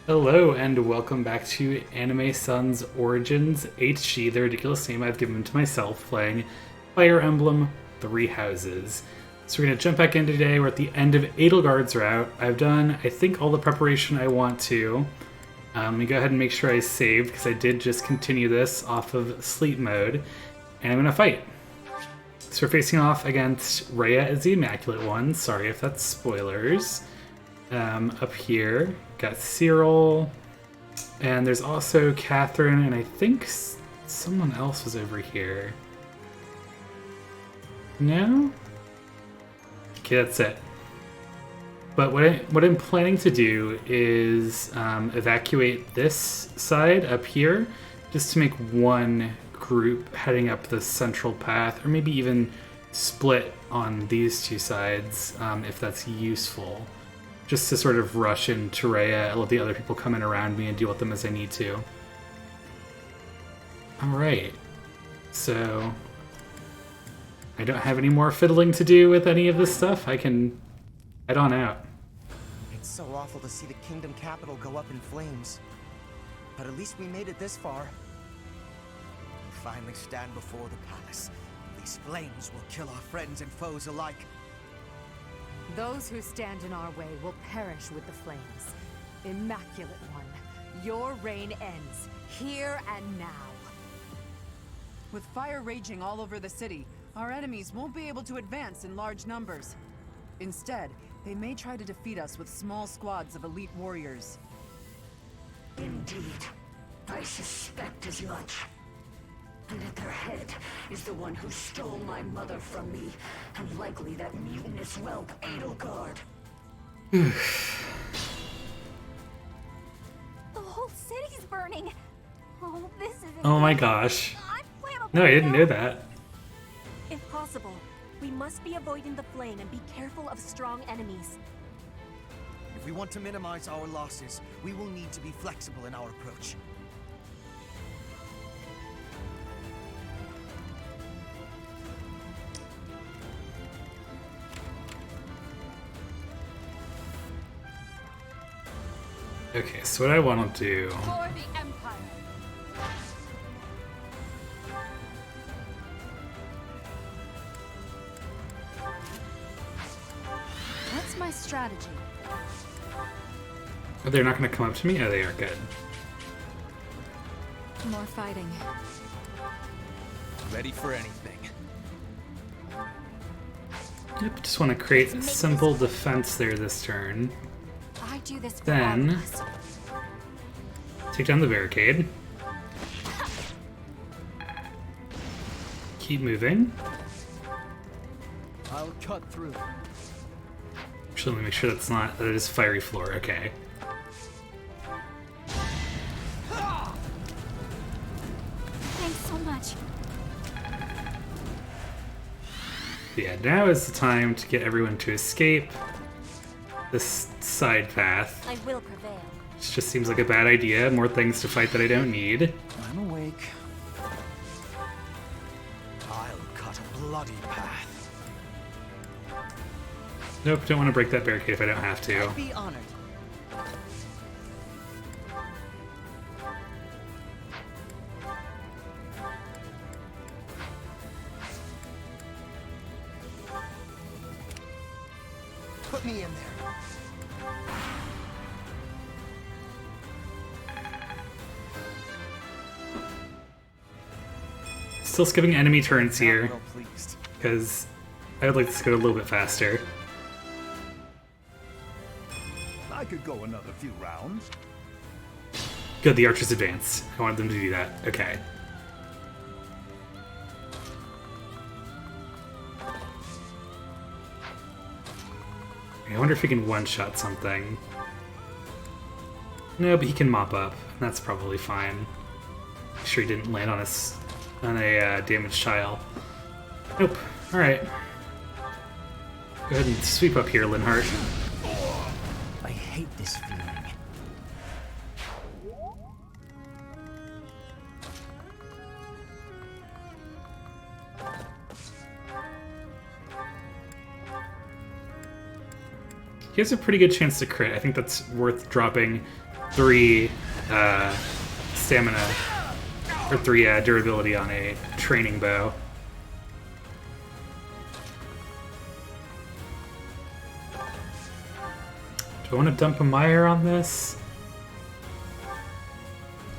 Hello and welcome back to Anime Sun's Origins HG, the ridiculous name I've given to myself, playing Fire Emblem Three Houses. So we're going to jump back in today. We're at the end of Edelgard's route. I've done, I think, all the preparation I want to. Let me go ahead and make sure I saved, because I did just continue this off of sleep mode. And I'm going to fight. So we're facing off against Rhea as the Immaculate One. Sorry if that's spoilers. Up here, got Cyril, and there's also Catherine, and I think someone else was over here. No? Okay, that's it. But what I'm planning to do is evacuate this side up here, just to make one group heading up the central path, or maybe even split on these two sides, if that's useful. Just to sort of rush into Rhea, let the other people come in around me and deal with them as I need to. Alright. So I don't have any more fiddling to do with any of this stuff. I can head on out. It's so awful to see the kingdom capital go up in flames. But at least we made it this far. We finally stand before the palace. These flames will kill our friends and foes alike. Those who stand in our way will perish with the flames. Immaculate One, your reign ends, here and now. With fire raging all over the city, our enemies won't be able to advance in large numbers. Instead, they may try to defeat us with small squads of elite warriors. Indeed. I suspect as much. And at their head is the one who stole my mother from me, and likely that mutinous whelp, Edelgard. The whole city's burning. Oh, this is. Oh my gosh. I'm flammable. No, I didn't now. know that. If possible, we must be avoiding the flame and be careful of strong enemies. If we want to minimize our losses, we will need to be flexible in our approach. Okay, so what I want to do... For the Empire! What's my strategy? Oh, they're not going to come up to me? Oh, they are good. More fighting. Ready for anything. Yep, just want to create a simple defense there this turn. I do this for Then- all of us. Take down the barricade. Keep moving. I'll cut through. Actually, let me make sure that it is fiery floor. Okay. Thanks so much. Yeah, now is the time to get everyone to escape this side path. I will prevail. It just seems like a bad idea. More things to fight that I don't need. I'm awake. I'll cut a bloody path. Nope, don't want to break that barricade if I don't have to. Be honored. Put me in there. Still skipping enemy turns Not here, well pleased. because I would like this to go a little bit faster. I could go another few rounds. Good, the archers advanced. I wanted them to do that. Okay. I wonder if he can one-shot something. No, but he can mop up, and that's probably fine. Make sure he didn't land on a damaged tile. Nope. Alright. Go ahead and sweep up here, Linhart. I hate this feeling. He has a pretty good chance to crit. I think that's worth dropping 3 stamina, or 3 durability on a training bow. Do I want to dump a mire on this?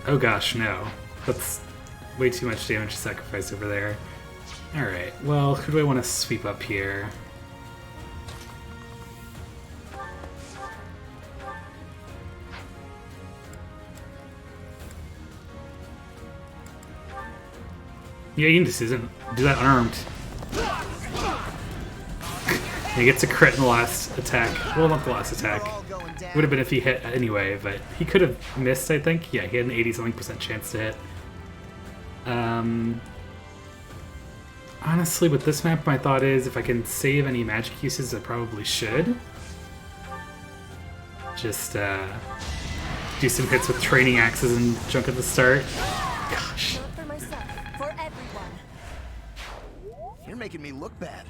Oh gosh, no. That's way too much damage to sacrifice over there. Alright, well, who do I want to sweep up here? Yeah, you can just do that unarmed. He gets a crit in the last attack. Well, not the last attack. Would have been if he hit anyway, but he could have missed, I think. Yeah, he had an 80-something% chance to hit. Honestly, with this map, my thought is if I can save any magic uses, I probably should. Just do some hits with training axes and junk at the start. Gosh. Not for myself, for everyone. You're making me look bad.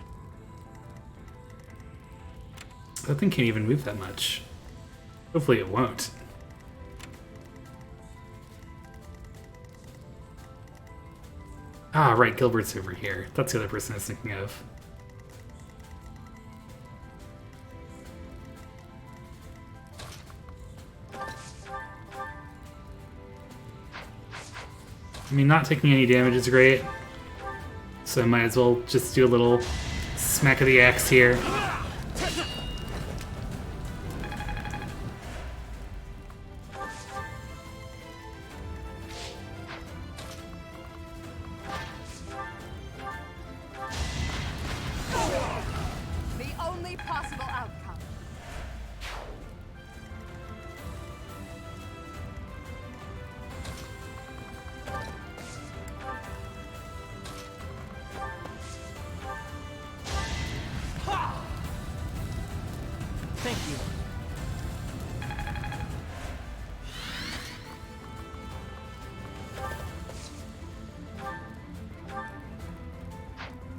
That thing can't even move that much. Hopefully it won't. Ah, right, Gilbert's over here. That's the other person I was thinking of. I mean, not taking any damage is great, so I might as well just do a little smack of the axe here. The only possible outcome. Thank you.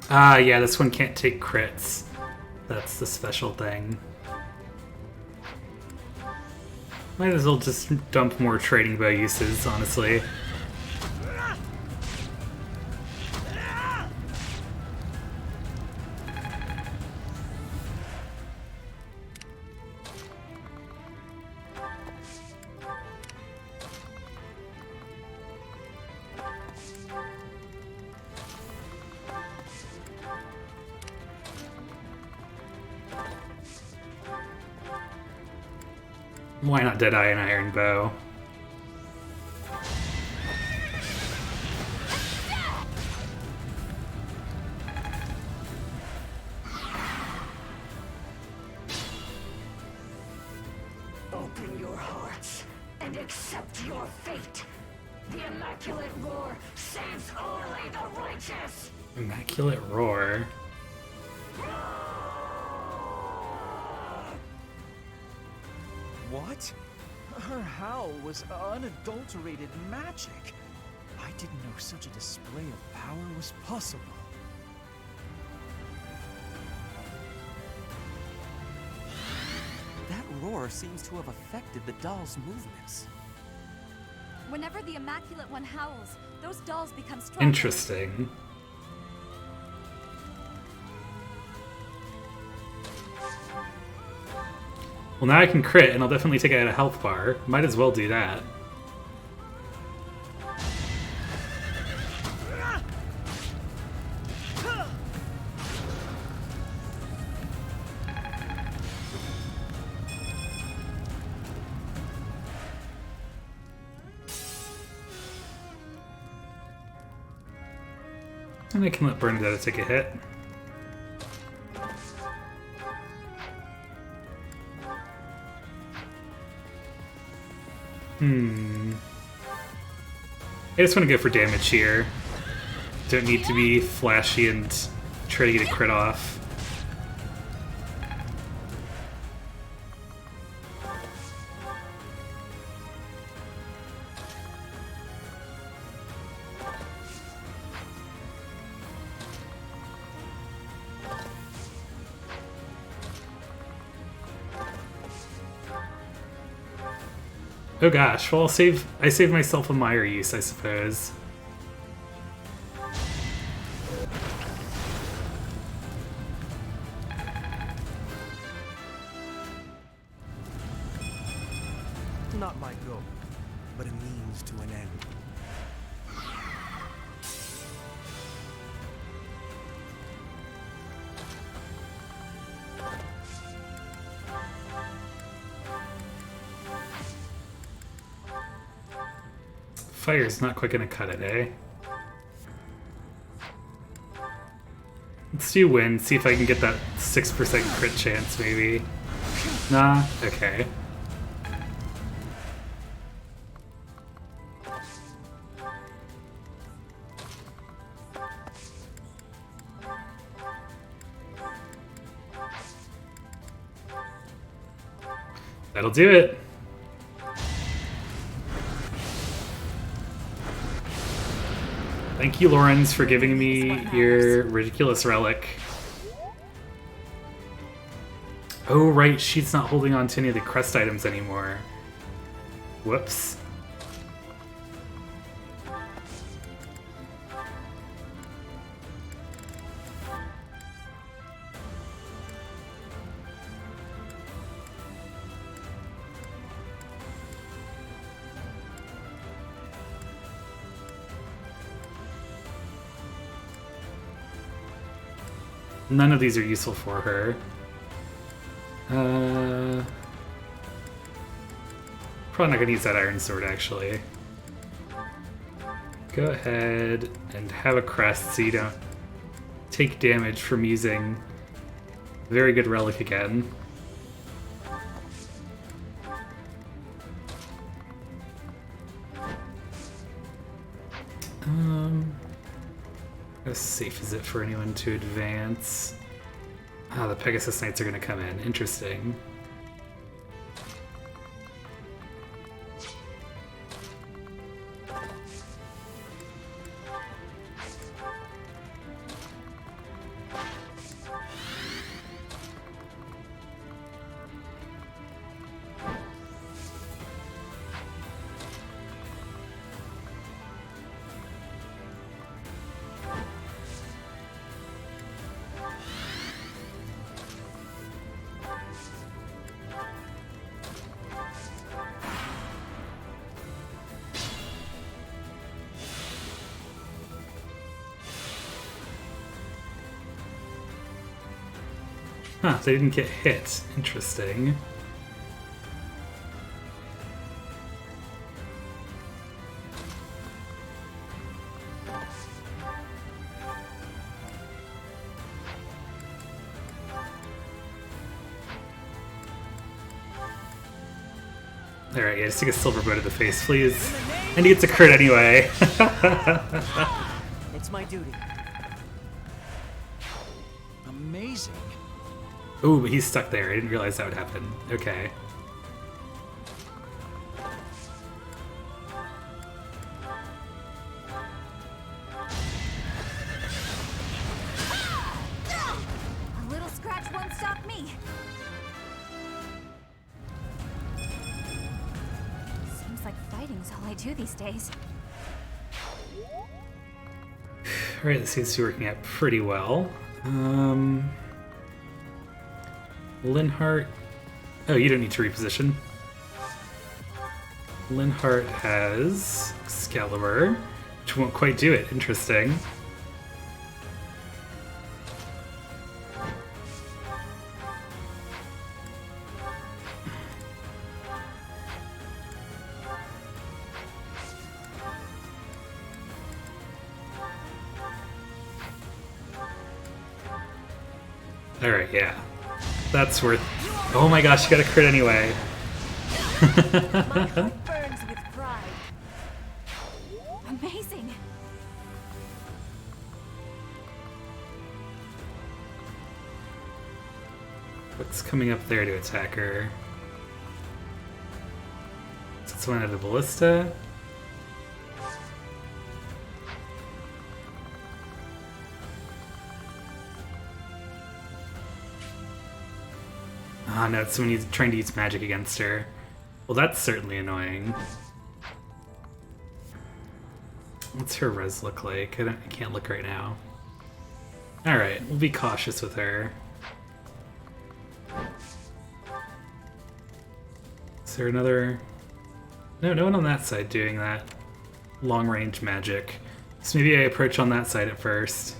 Ah, yeah, this one can't take crits. That's the special thing. Might as well just dump more trading bow uses, honestly. Why not Deadeye and Iron Bow? Open your hearts and accept your fate. The Immaculate Roar saves only the righteous. Immaculate Roar. What? Her howl was unadulterated magic. I didn't know such a display of power was possible. That roar seems to have affected the doll's movements. Whenever the Immaculate One howls, those dolls become stronger. Interesting. Well, now I can crit, and I'll definitely take out a health bar. Might as well do that. And I can let Bernadetta take a hit. I just want to go for damage here. Don't need to be flashy and try to get a crit off. Oh gosh, well I saved myself a mire use, I suppose. Not my goal, but a means to an end. Fire's not quite gonna cut it, eh? Let's do wind, see if I can get that 6% crit chance, maybe. Nah? Okay. That'll do it. Thank you, Lawrence, for giving me your ridiculous relic. Oh, right, she's not holding on to any of the crest items anymore. Whoops. None of these are useful for her. Probably not gonna use that iron sword, actually. Go ahead and have a crest so you don't take damage from using very good relic again. How safe is it for anyone to advance? Ah, the Pegasus Knights are going to come in. Interesting. Huh, they didn't get hit. Interesting. Alright, yeah, just take a silver bow to the face, please. And he gets a crit anyway. It's my duty. Amazing. Ooh, but he's stuck there. I didn't realize that would happen. Okay. A little scratch won't stop me. Seems like fighting's all I do these days. Alright, this seems to be working out pretty well. Linhardt. Oh, you don't need to reposition. Linhardt has Excalibur, which won't quite do it. Interesting. Alright, yeah. That's worth... Oh my gosh, you got a crit anyway. My heart burns with pride. Amazing. What's coming up there to attack her? Is it someone at the ballista? Ah, no, it's someone who's trying to use magic against her. Well, that's certainly annoying. What's her res look like? I can't look right now. Alright, we'll be cautious with her. Is there another... No, no one on that side doing that long-range magic. So maybe I approach on that side at first.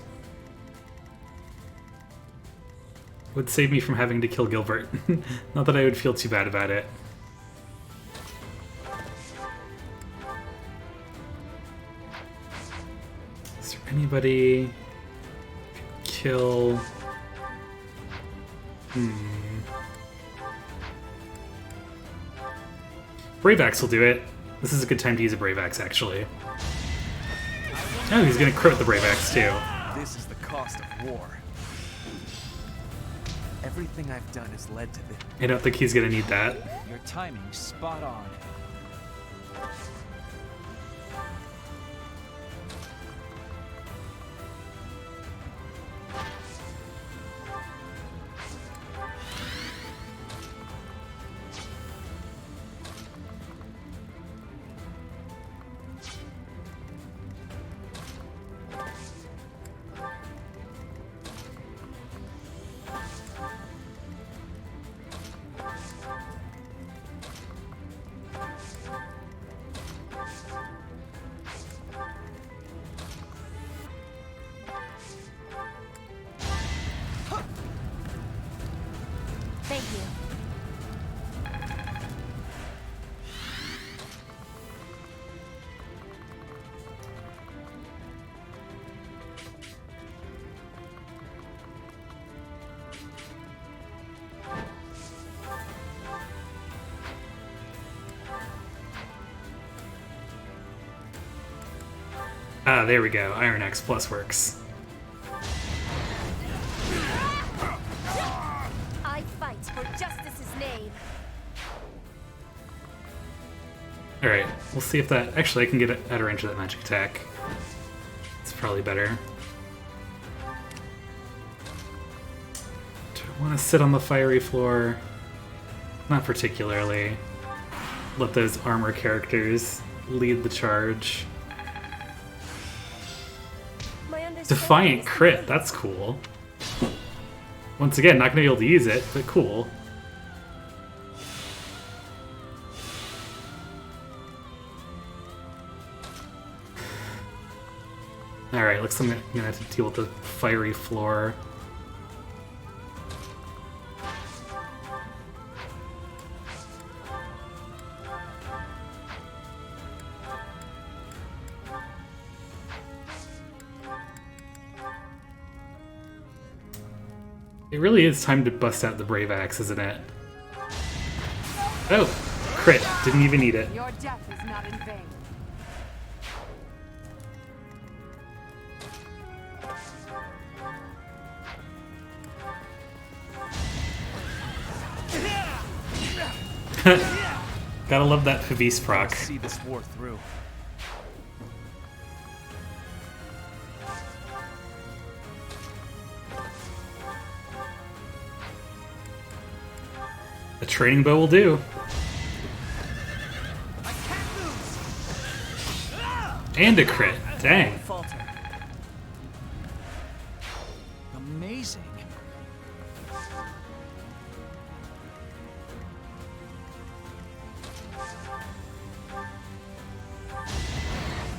Would save me from having to kill Gilbert. Not that I would feel too bad about it. Is there anybody... kill... Brave Axe will do it. This is a good time to use a Brave Axe, actually. Oh, he's gonna crit with the Brave Axe, too. This is the cost of war. Everything I've done has led to this. I don't think he's gonna need that. Your timing's spot on. Thank you. Ah, there we go. Iron Axe Plus works. I fight for justice's name. Alright, we'll see if that... Actually, I can get out of range of that magic attack. It's probably better. Do I want to sit on the fiery floor? Not particularly. Let those armor characters lead the charge. My understanding Defiant is crit, complete. that's cool. Once again, not gonna be able to use it, but cool. Alright, looks like I'm gonna have to deal with the fiery floor. It really is time to bust out the Brave Axe, isn't it? Oh! Crit. Didn't even need it. Your death is not in vain. Gotta love that Favis proc. Let's see this war through. A training bow will do. And a crit. Dang. Falter. Amazing.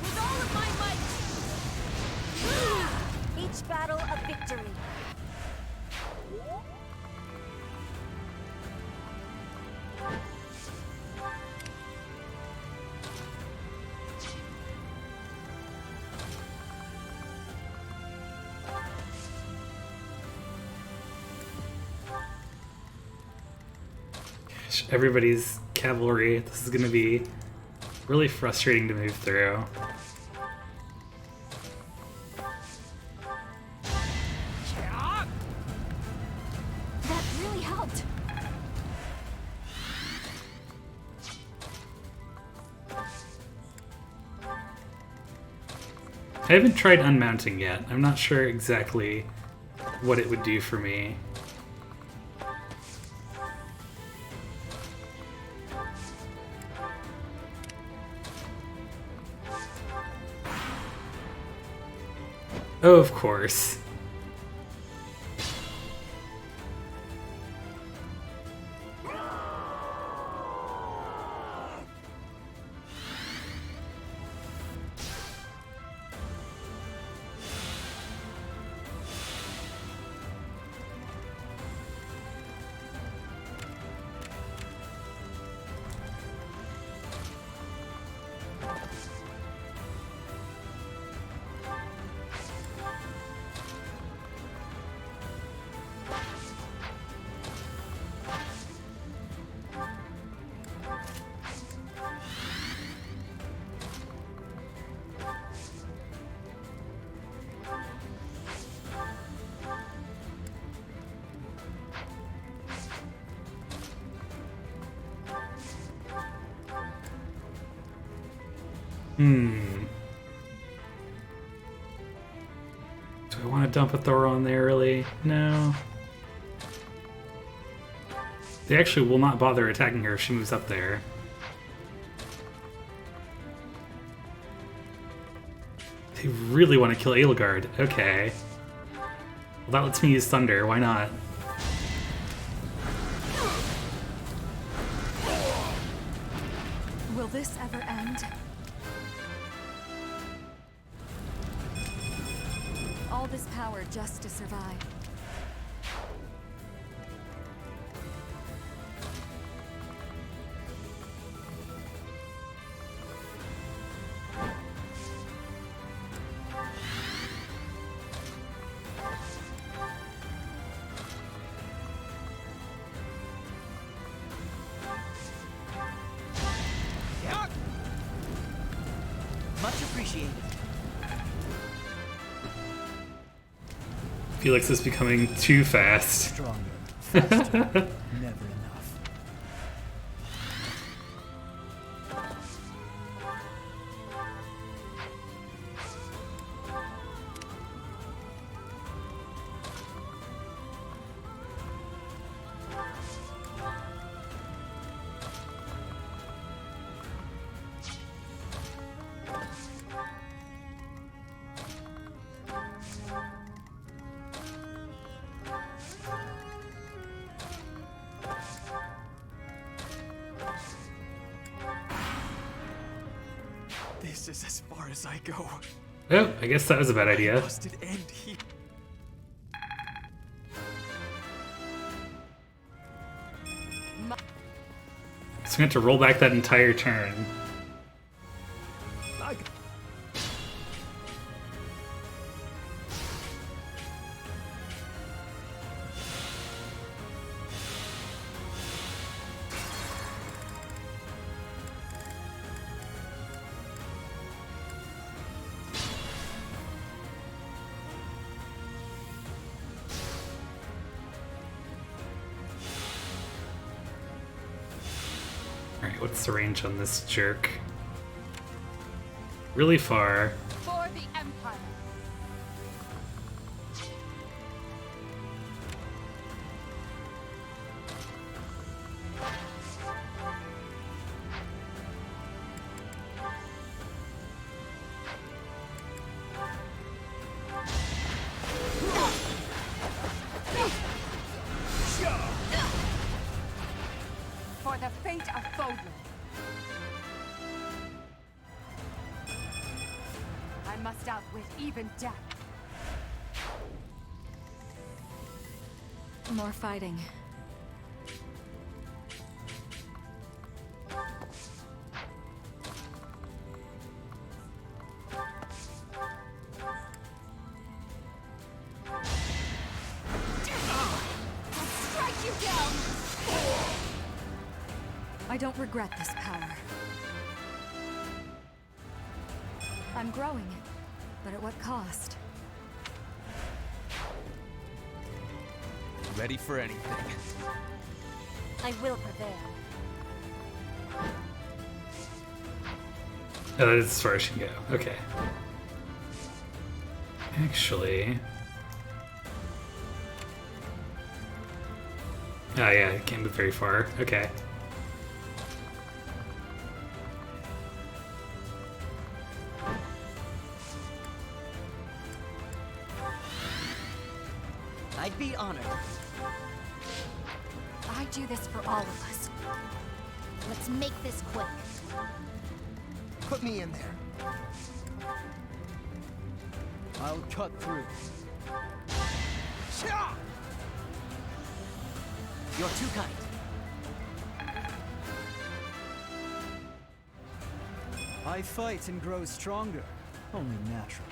With all of my might. Each battle a victory. Everybody's cavalry. This is gonna be really frustrating to move through. That really helped. I haven't tried unmounting yet. I'm not sure exactly what it would do for me. Oh, of course. Do I want to dump a Thor on there, really? No. They actually will not bother attacking her if she moves up there. They really want to kill Edelgard. Okay. Well, that lets me use Thunder. Why not? Will this ever end? All this power just to survive. Much appreciated. Felix is becoming too fast. Stronger, faster, never enough. This is as far as I go. Oh, I guess that was a bad idea. Must it end here? So we have to roll back that entire turn. Alright, what's the range on this jerk? Really far. For the Empire. For the fate of Fodlan. I must outwit even death. More fighting. Strike you down! I don't regret this power. I'm growing, but at what cost? Ready for anything. I will prevail. Oh, that is as far as she can go. Okay. Actually... Oh yeah, it can't move very far. Okay. Be honored. I do this for all of us. Let's make this quick. Put me in there. I'll cut through. Shia! You're too kind. I fight and grow stronger. Only natural.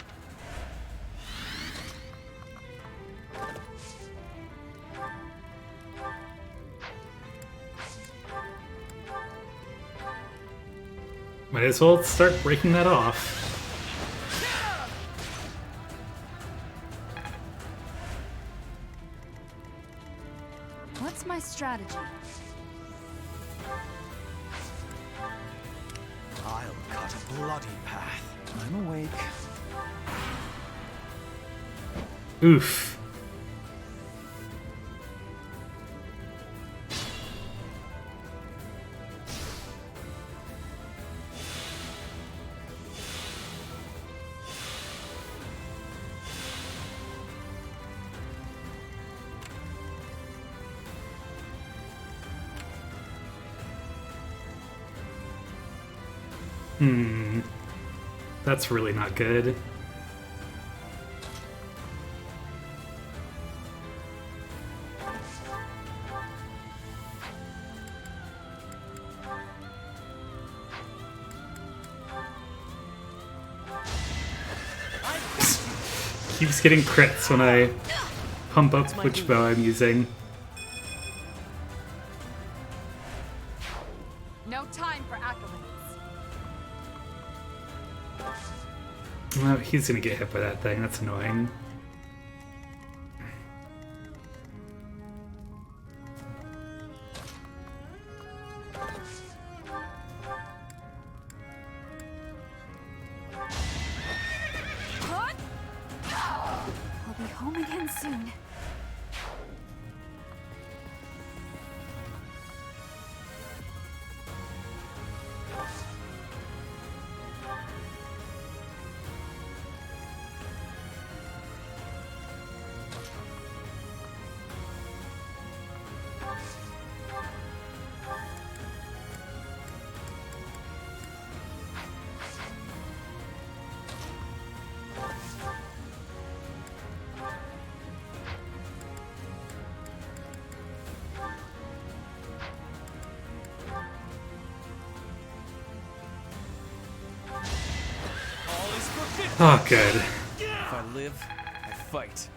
Might as well start breaking that off. What's my strategy? I'll cut a bloody path. I'm awake. Oof. That's really not good. Keeps getting crits when I pump up which bow I'm using. No time for accolades. Oh, he's gonna get hit by that thing. That's annoying. I'll be home again soon. Oh, good. If I live, I fight.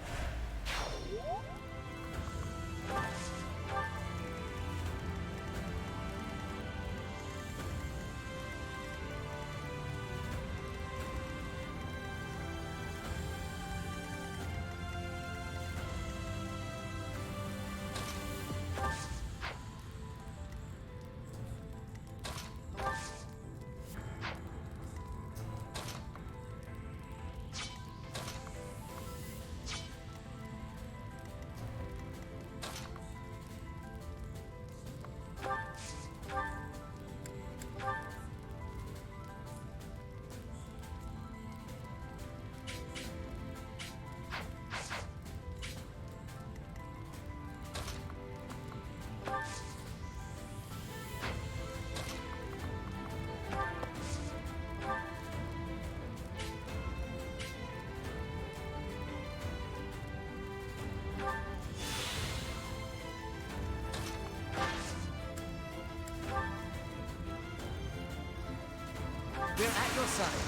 We're at your side.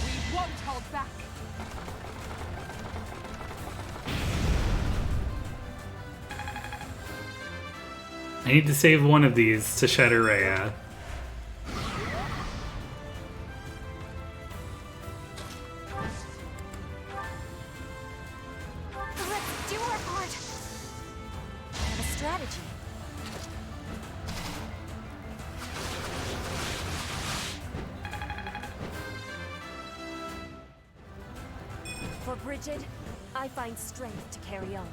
We won't hold back. I need to save one of these to Shadow Rhea. Let's do our part. I have a strategy. For Bridget, I find strength to carry on.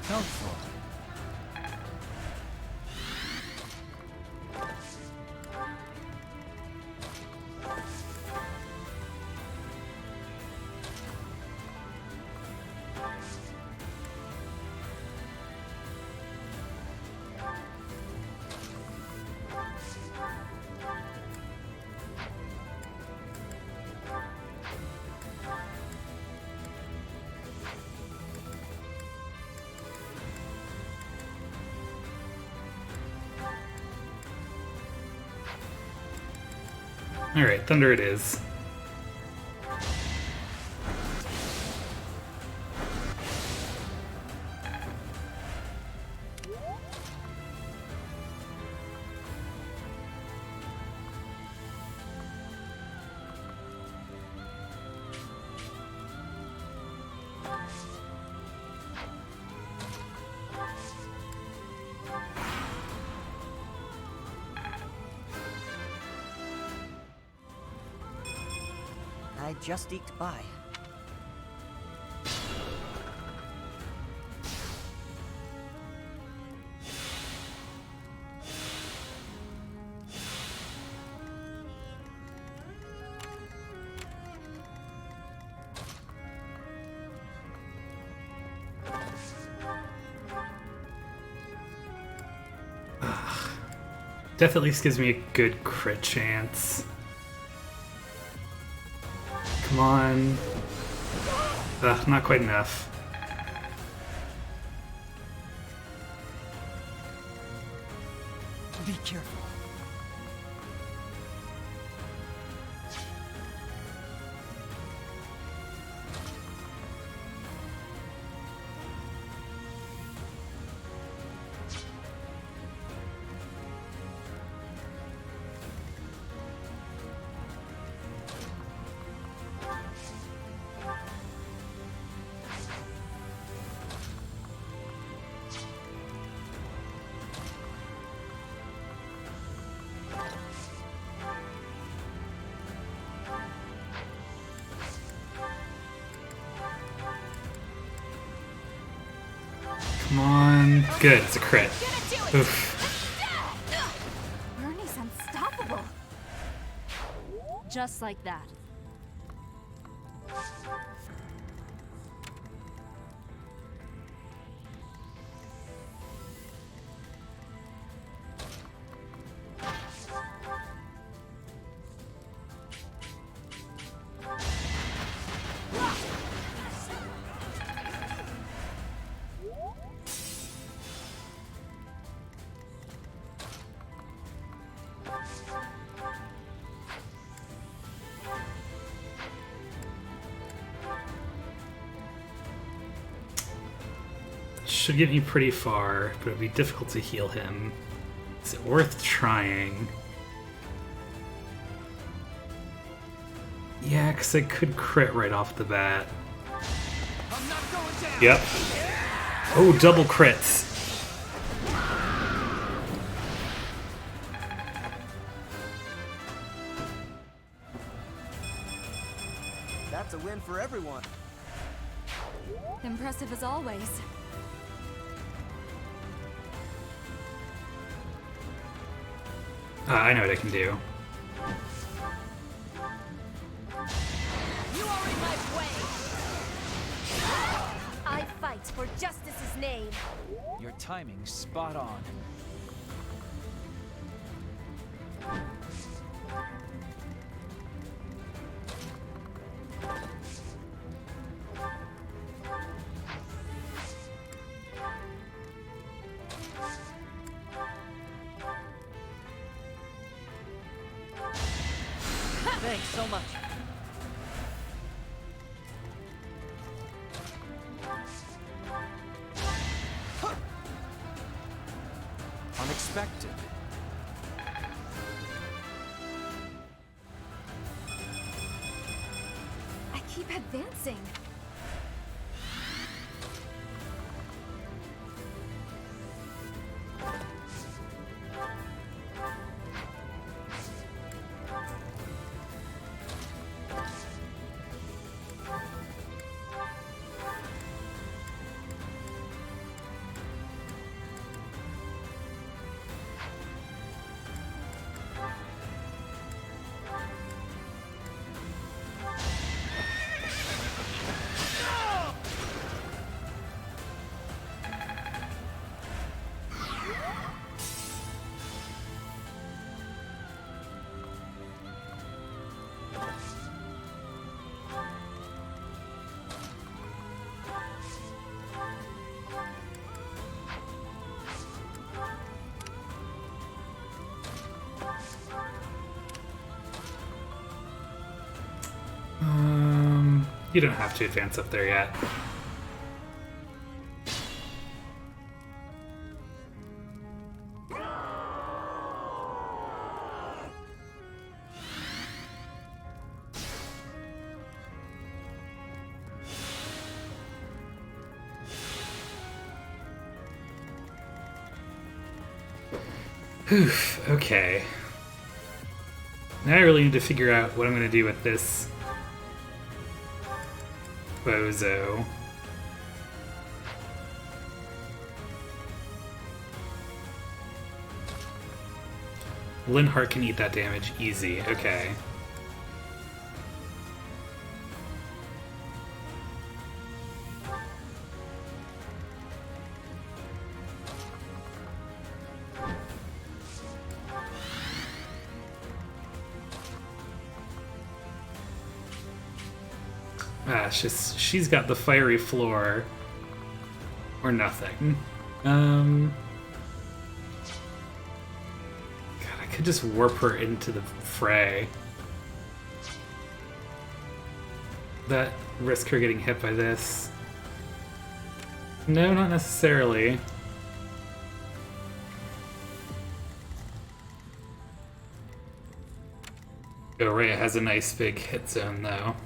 Helpful. Alright, thunder it is. I just eked by. Death at least gives me a good crit chance. Come on. Ugh, not quite enough. Be careful. Come on. Good, it's a crit. Oof. Bernie's unstoppable. Just like that. Should get me pretty far, but it'd be difficult to heal him. Is it worth trying? Yeah, because I could crit right off the bat. I'm not going down. Yep. Oh, double crits. That's a win for everyone. Impressive as always. I know what I can do. You are in my way. I fight for justice's name. Your timing's spot on. Thanks so much. Unexpected. I keep advancing. You don't have to advance up there yet. Oof, okay. Now I really need to figure out what I'm going to do with this bozo. Linhardt can eat that damage easy. Okay. Ah, she's got the fiery floor. Or nothing. God, I could just warp her into the fray. That risk her getting hit by this? No, not necessarily. Oh, Rhea has a nice big hit zone, though.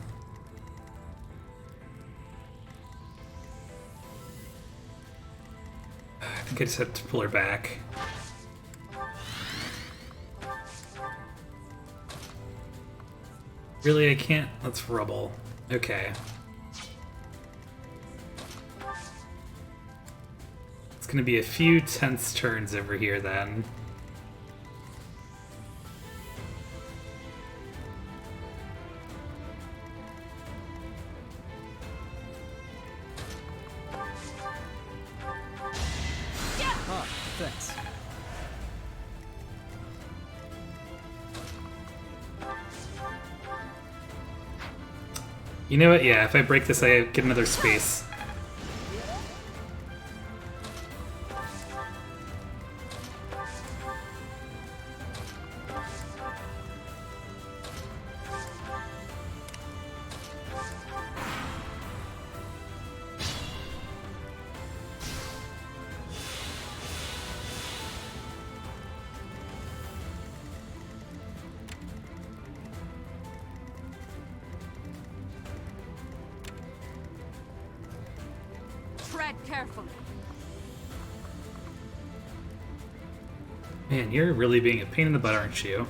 I think I just have to pull her back. Really, I can't? That's rubble. Okay. It's gonna be a few tense turns over here, then. Thanks. You know what? Yeah, if I break this, I get another space. Tread carefully. Man, you're really being a pain in the butt, aren't you?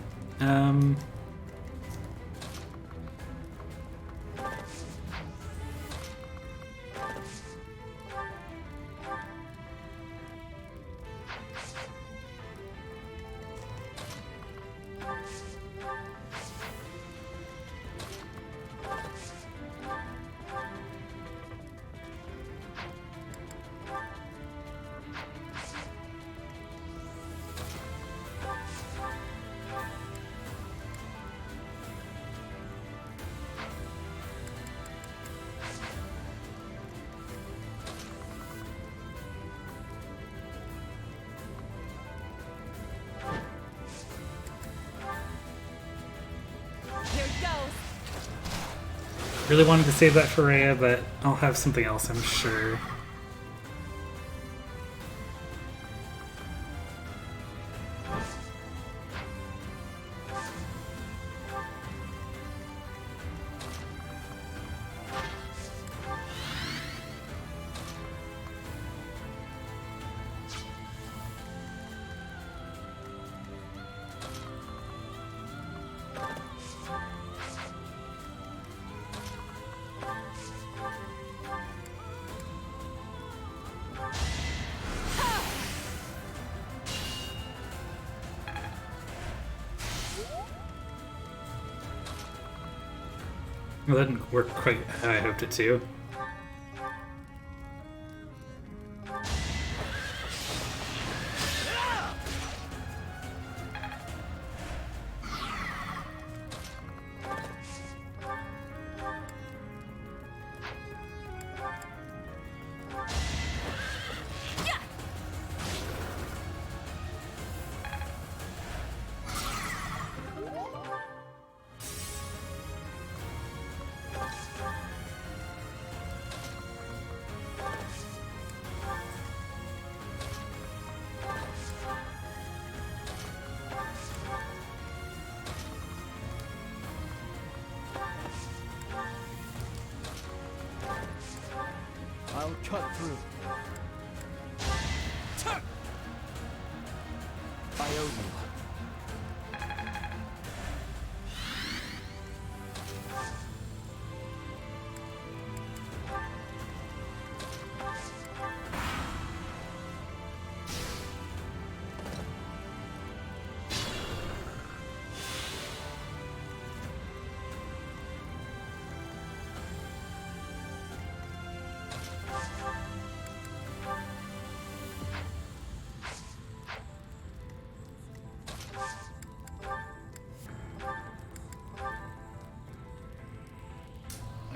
Here it goes. Really wanted to save that for Rhea, but I'll have something else, I'm sure. Well, that didn't work quite how I hoped it to. cut through. I owe you.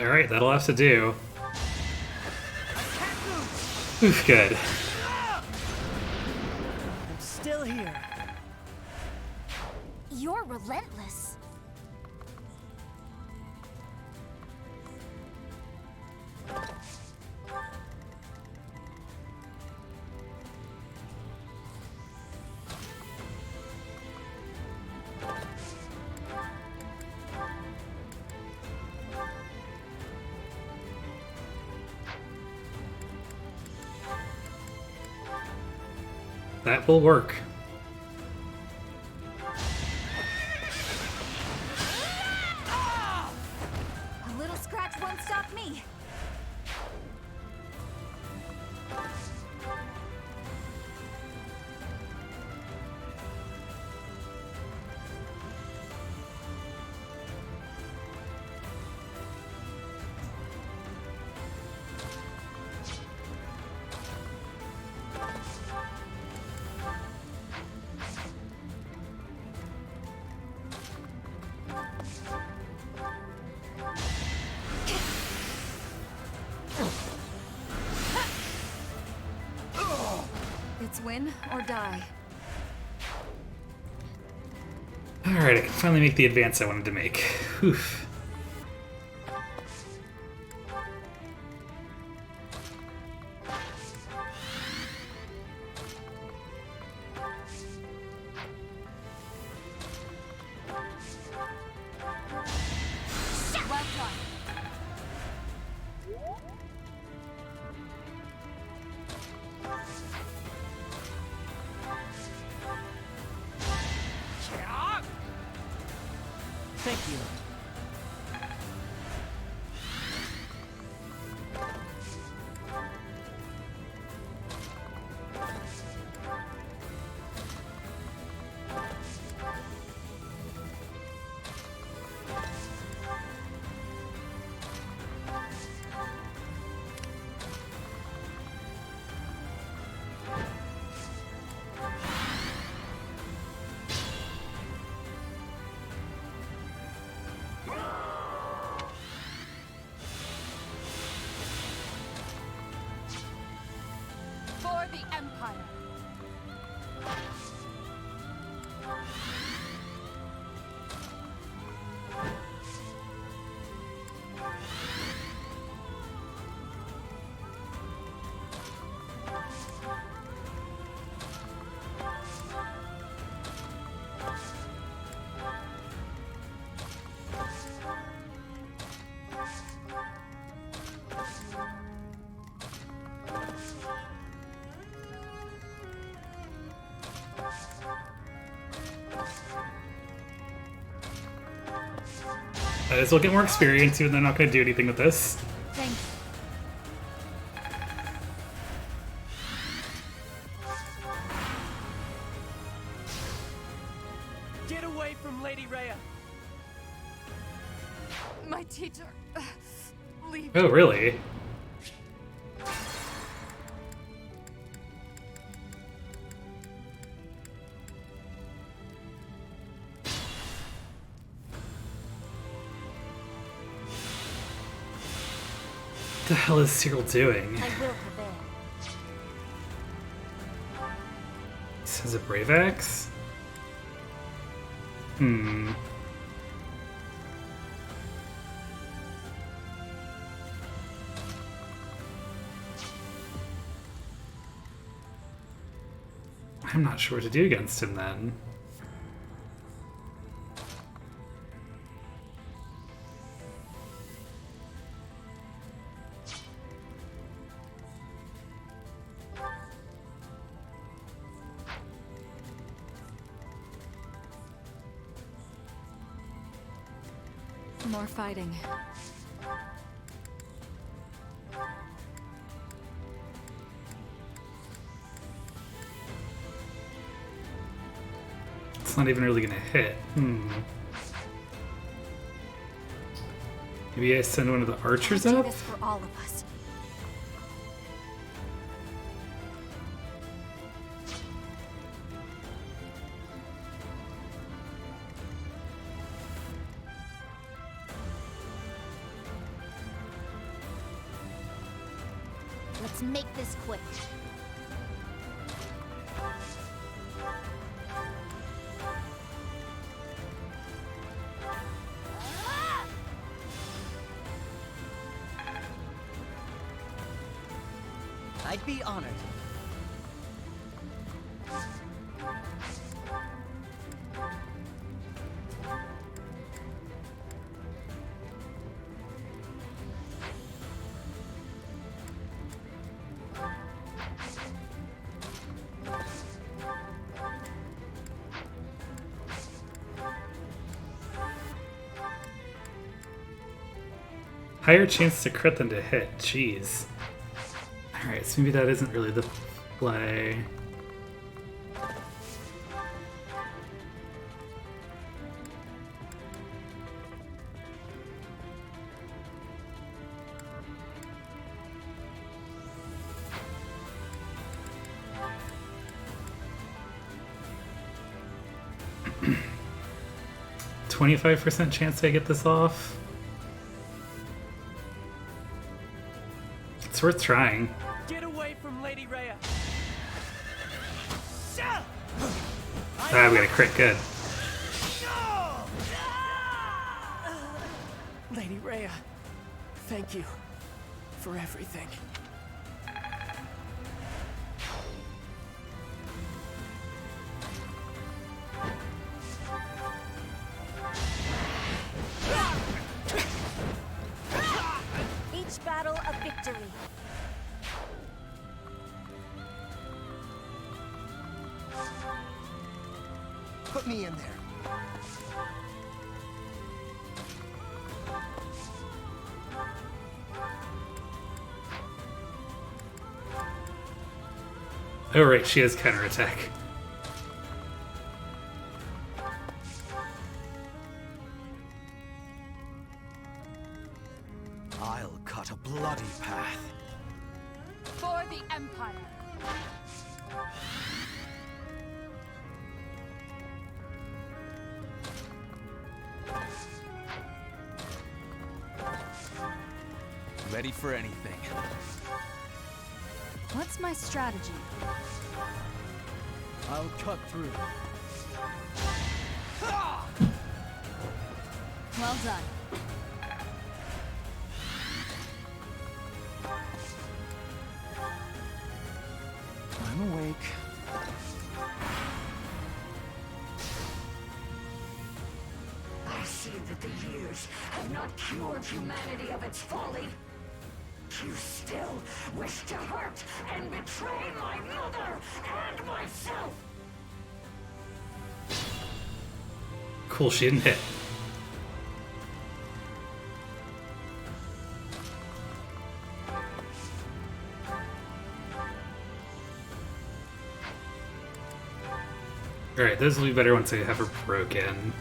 Alright, that'll have to do. Oof, good. I'm still here. You're relentless. That will work. A little scratch won't stop me. It's win or die. Alright, I can finally make the advance I wanted to make. Oof. Well done. Thank you. For the Empire. Might as well get more experience, even though I'm not going to do anything with this. Thank you. Get away from Lady Rhea. My teacher. Leave. Oh, really? What the hell is Cyril doing? I will prevail. This is a Brave Axe? Hmm. I'm not sure what to do against him then. more fighting. It's not even really gonna hit. Maybe I send one of the archers Do up? this for all of us. Let's make this quick. I'd be honored. Higher chance to crit than to hit. Jeez. Alright, so maybe that isn't really the play. %25 chance I get this off. It's worth trying. Get away from Lady Rhea. Ah, we got a crit, good. Lady Rhea, thank you for everything. Each battle a victory. Put me in there. Oh right, she has counterattack. I'll cut a bloody path. For the Empire. Ready for anything. What's my strategy? I'll cut through. Well done. I'm awake. I see that the years have not cured humanity of its folly. You still wish to hurt and betray my mother and myself. Cool, she didn't hit. Alright, those will be better once I have her broken.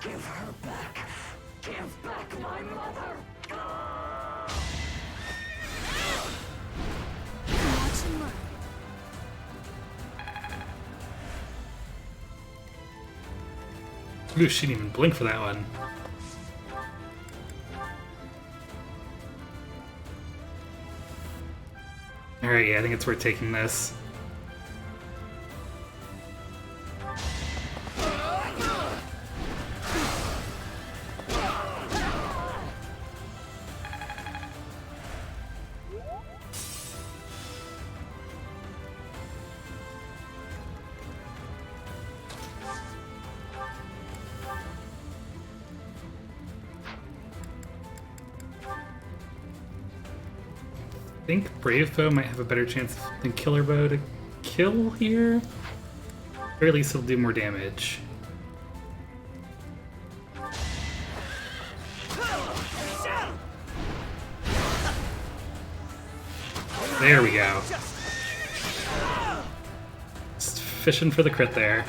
Give her back. Give back my mother. Watch and learn. Ooh, she didn't even blink for that one. Alright, yeah, I think it's worth taking this. I think Brave Bow might have a better chance than Killer Bow to kill here. Or at least it'll do more damage. There we go. Just fishing for the crit there.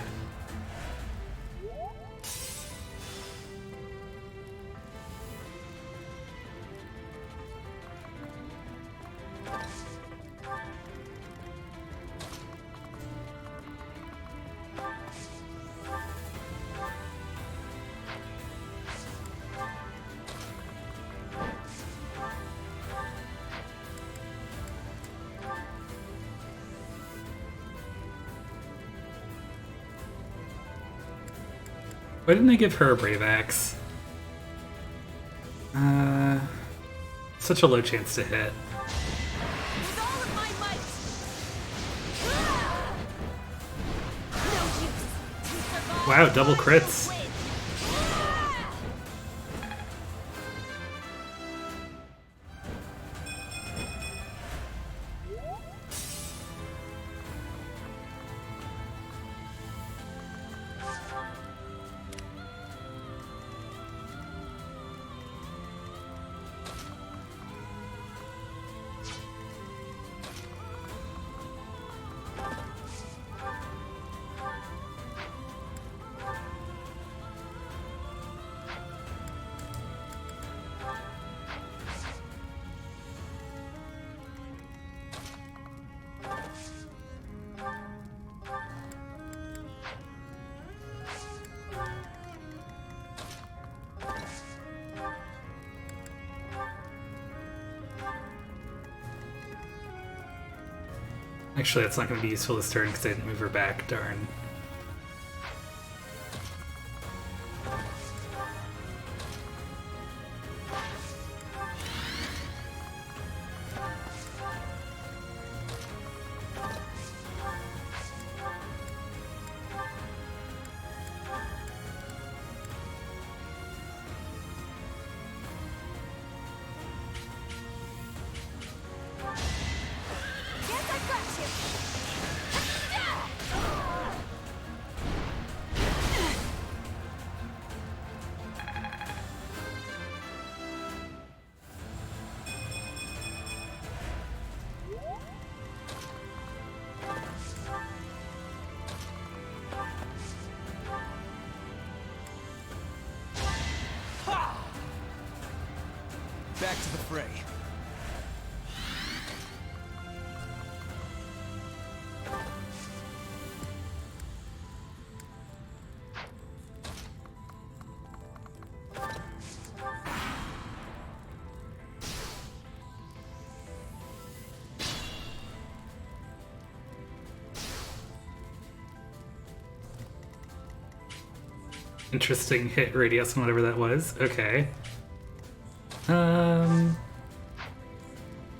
Why didn't I give her a Brave Axe? Such a low chance to hit. With all of my might! No use to survive. Wow, double crits. Win. Actually, that's not going to be useful this turn because I didn't move her back, darn. Guess I got you. Back to the fray. Interesting hit radius on whatever that was. Okay.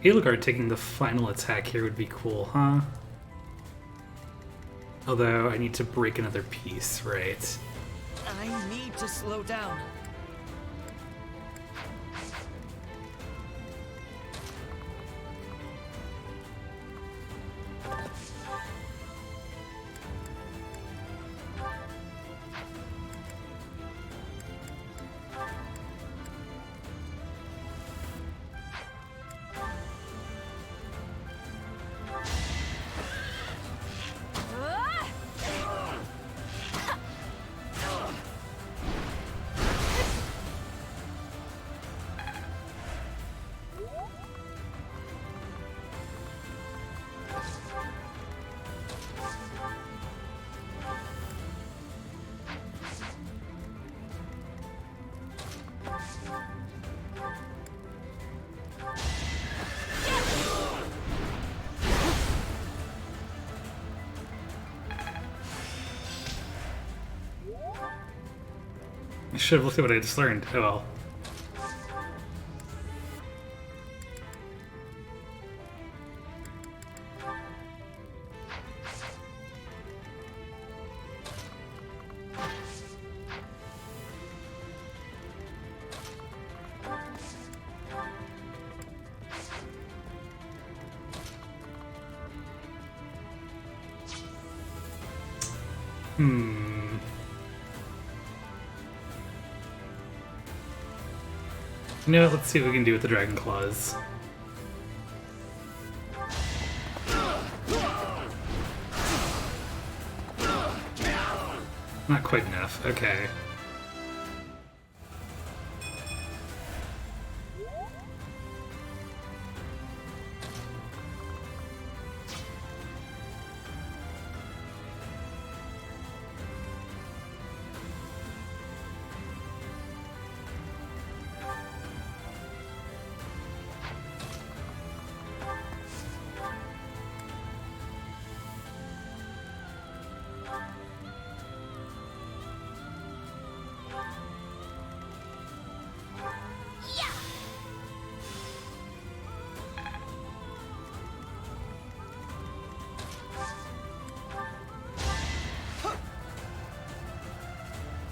Edelgard taking the final attack here would be cool, huh? Although I need to break another piece, right? I need to slow down. I should have looked at what I just learned. Oh well. Hmm. You know what? Let's see what we can do with the Dragon Claws. Not quite enough. Okay.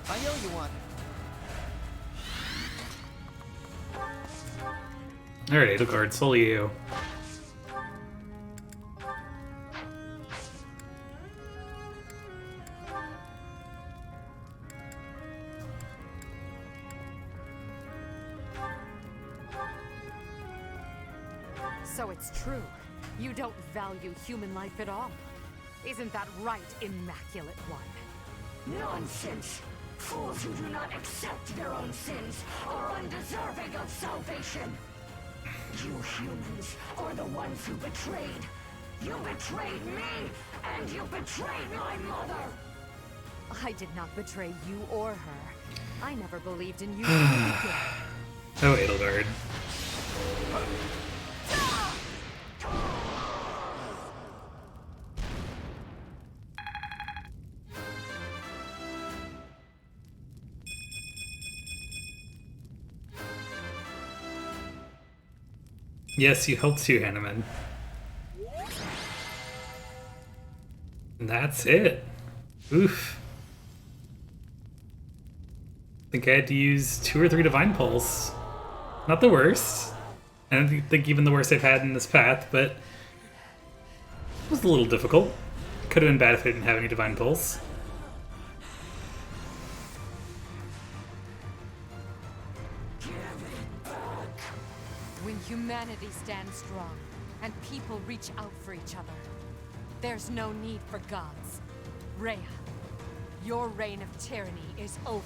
I owe you one. Alright, Edelgard, solely you. So it's true. You don't value human life at all. Isn't that right, Immaculate One? Nonsense! Fools who do not accept their own sins are undeserving of salvation! You humans are the ones who betrayed. You betrayed me, and you betrayed my mother! I did not betray you or her. I never believed in you from the beginning. Oh, Edelgard. Yes, you helped too, Hanneman. And that's it. Oof. I think I had to use 2 or 3 Divine Pulse. Not the worst. I don't think even the worst I've had in this path, but it was a little difficult. Could have been bad if I didn't have any Divine Pulse. When humanity stands strong, and people reach out for each other, there's no need for gods. Rhea, your reign of tyranny is over.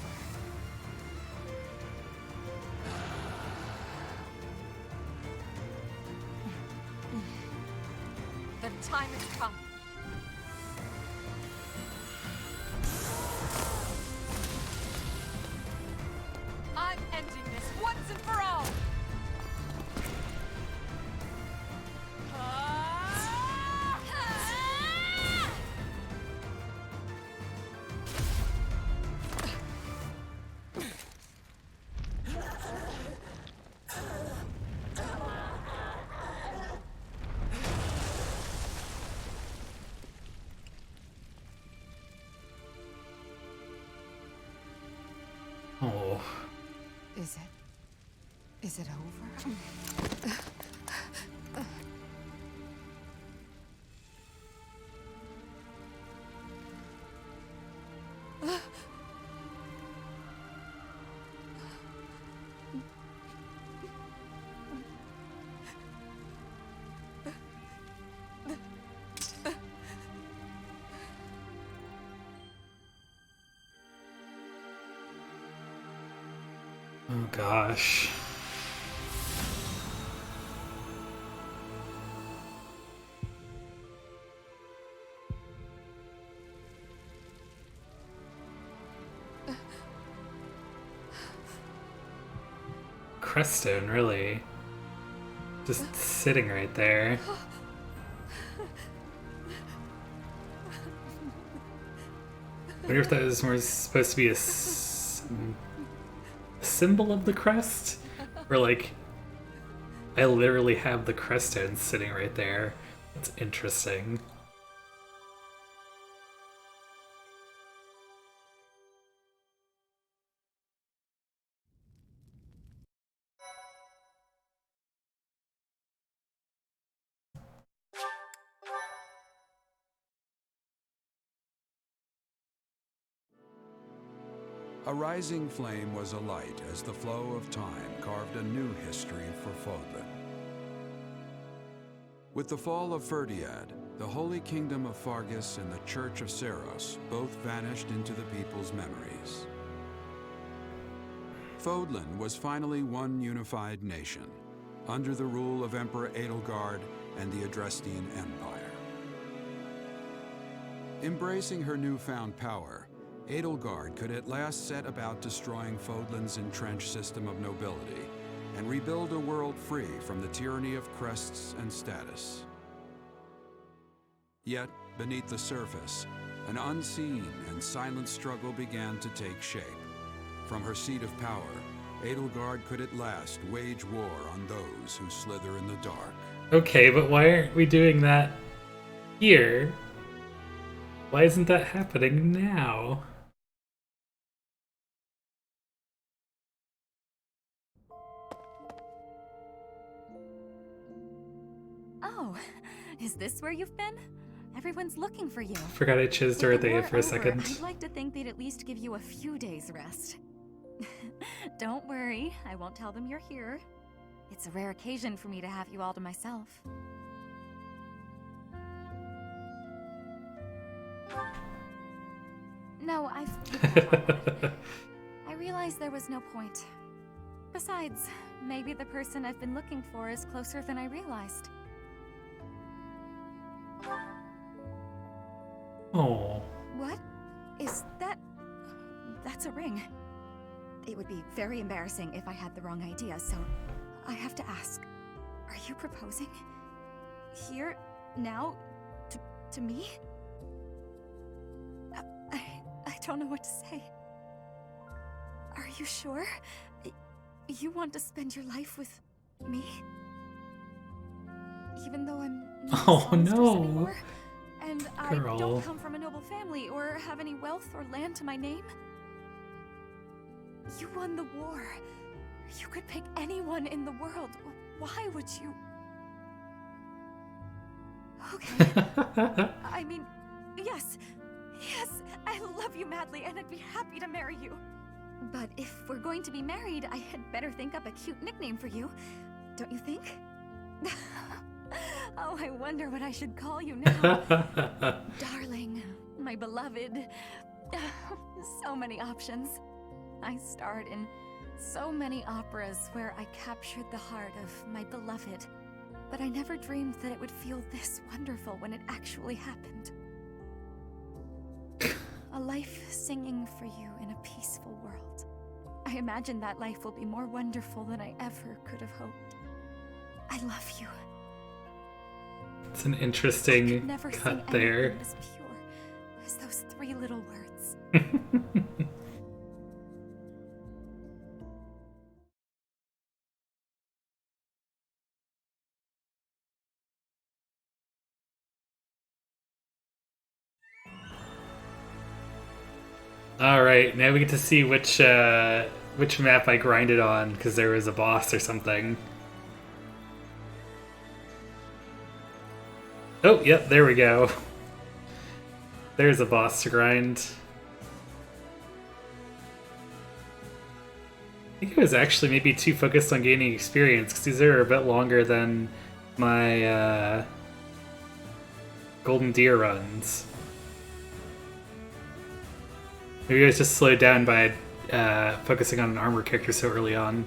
The time has come. I'm ending this once and for all! Oh. Is it over? Oh gosh. Creststone, really. Just sitting right there. I wonder if that was more supposed to be a symbol of the crest? Or like, I literally have the Creststone sitting right there. That's interesting. A rising flame was alight as the flow of time carved a new history for Fodlan. With the fall of Ferdiad, the Holy Kingdom of Fargus and the Church of Seros both vanished into the people's memories. Fodlan was finally one unified nation, under the rule of Emperor Edelgard and the Adrestian Empire. Embracing her newfound power, Edelgard could at last set about destroying Fodlan's entrenched system of nobility and rebuild a world free from the tyranny of crests and status. Yet, beneath the surface, an unseen and silent struggle began to take shape. From her seat of power, Edelgard could at last wage war on those who slither in the dark. Okay, but why aren't we doing that here? Why isn't that happening now? Oh, is this where you've been? Everyone's looking for you. Forgot I chose With the Dorothea war for a over, second. I'd like to think they'd at least give you a few days rest. Don't worry, I won't tell them you're here. It's a rare occasion for me to have you all to myself. No, I realized there was no point. Besides, maybe the person I've been looking for is closer than I realized. Oh. What? Is that... That's a ring. It would be very embarrassing if I had the wrong idea, so I have to ask. Are you proposing? Here? Now? To me? I don't know what to say. Are you sure? You want to spend your life with me? Even though I'm not Oh, a songstress no. anymore, and I Girl. don't come from a noble family or have any wealth or land to my name? You won the war. You could pick anyone in the world. Why would you? Okay. I mean, yes, I love you madly and I'd be happy to marry you. But if we're going to be married, I had better think up a cute nickname for you. Don't you think? Oh, I wonder what I should call you now. Darling, my beloved. So many options. I starred in so many operas where I captured the heart of my beloved, but I never dreamed that it would feel this wonderful when it actually happened. A life singing for you in a peaceful world. I imagine that life will be more wonderful than I ever could have hoped. I love you. It's an I could interesting never sing cut there. anything as pure as those 3 little words. Alright, now we get to see which map I grinded on, because there was a boss or something. Oh, yep, there we go. There's a boss to grind. I think I was actually maybe too focused on gaining experience, because these are a bit longer than my Golden Deer runs. Maybe I was just slowed down by focusing on an armor character so early on.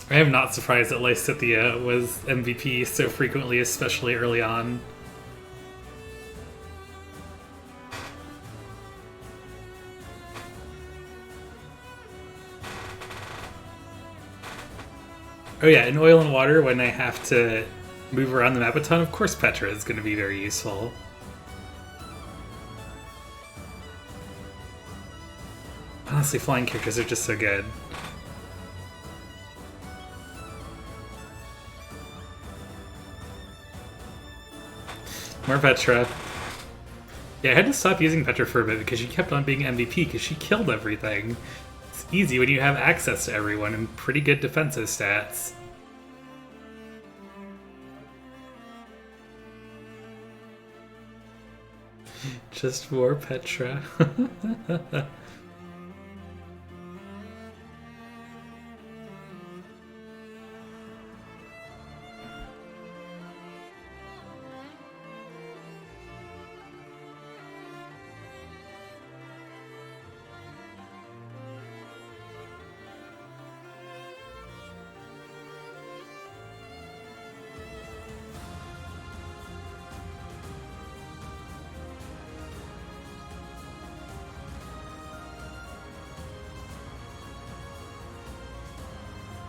I am not surprised that Lysithea was MVP so frequently, especially early on. Oh yeah, in Oil and Water, when I have to move around the map a ton, of course Petra is going to be very useful. Honestly, flying characters are just so good. More Petra. Yeah, I had to stop using Petra for a bit because she kept on being MVP because she killed everything. It's easy when you have access to everyone and pretty good defensive stats. just war, Petra.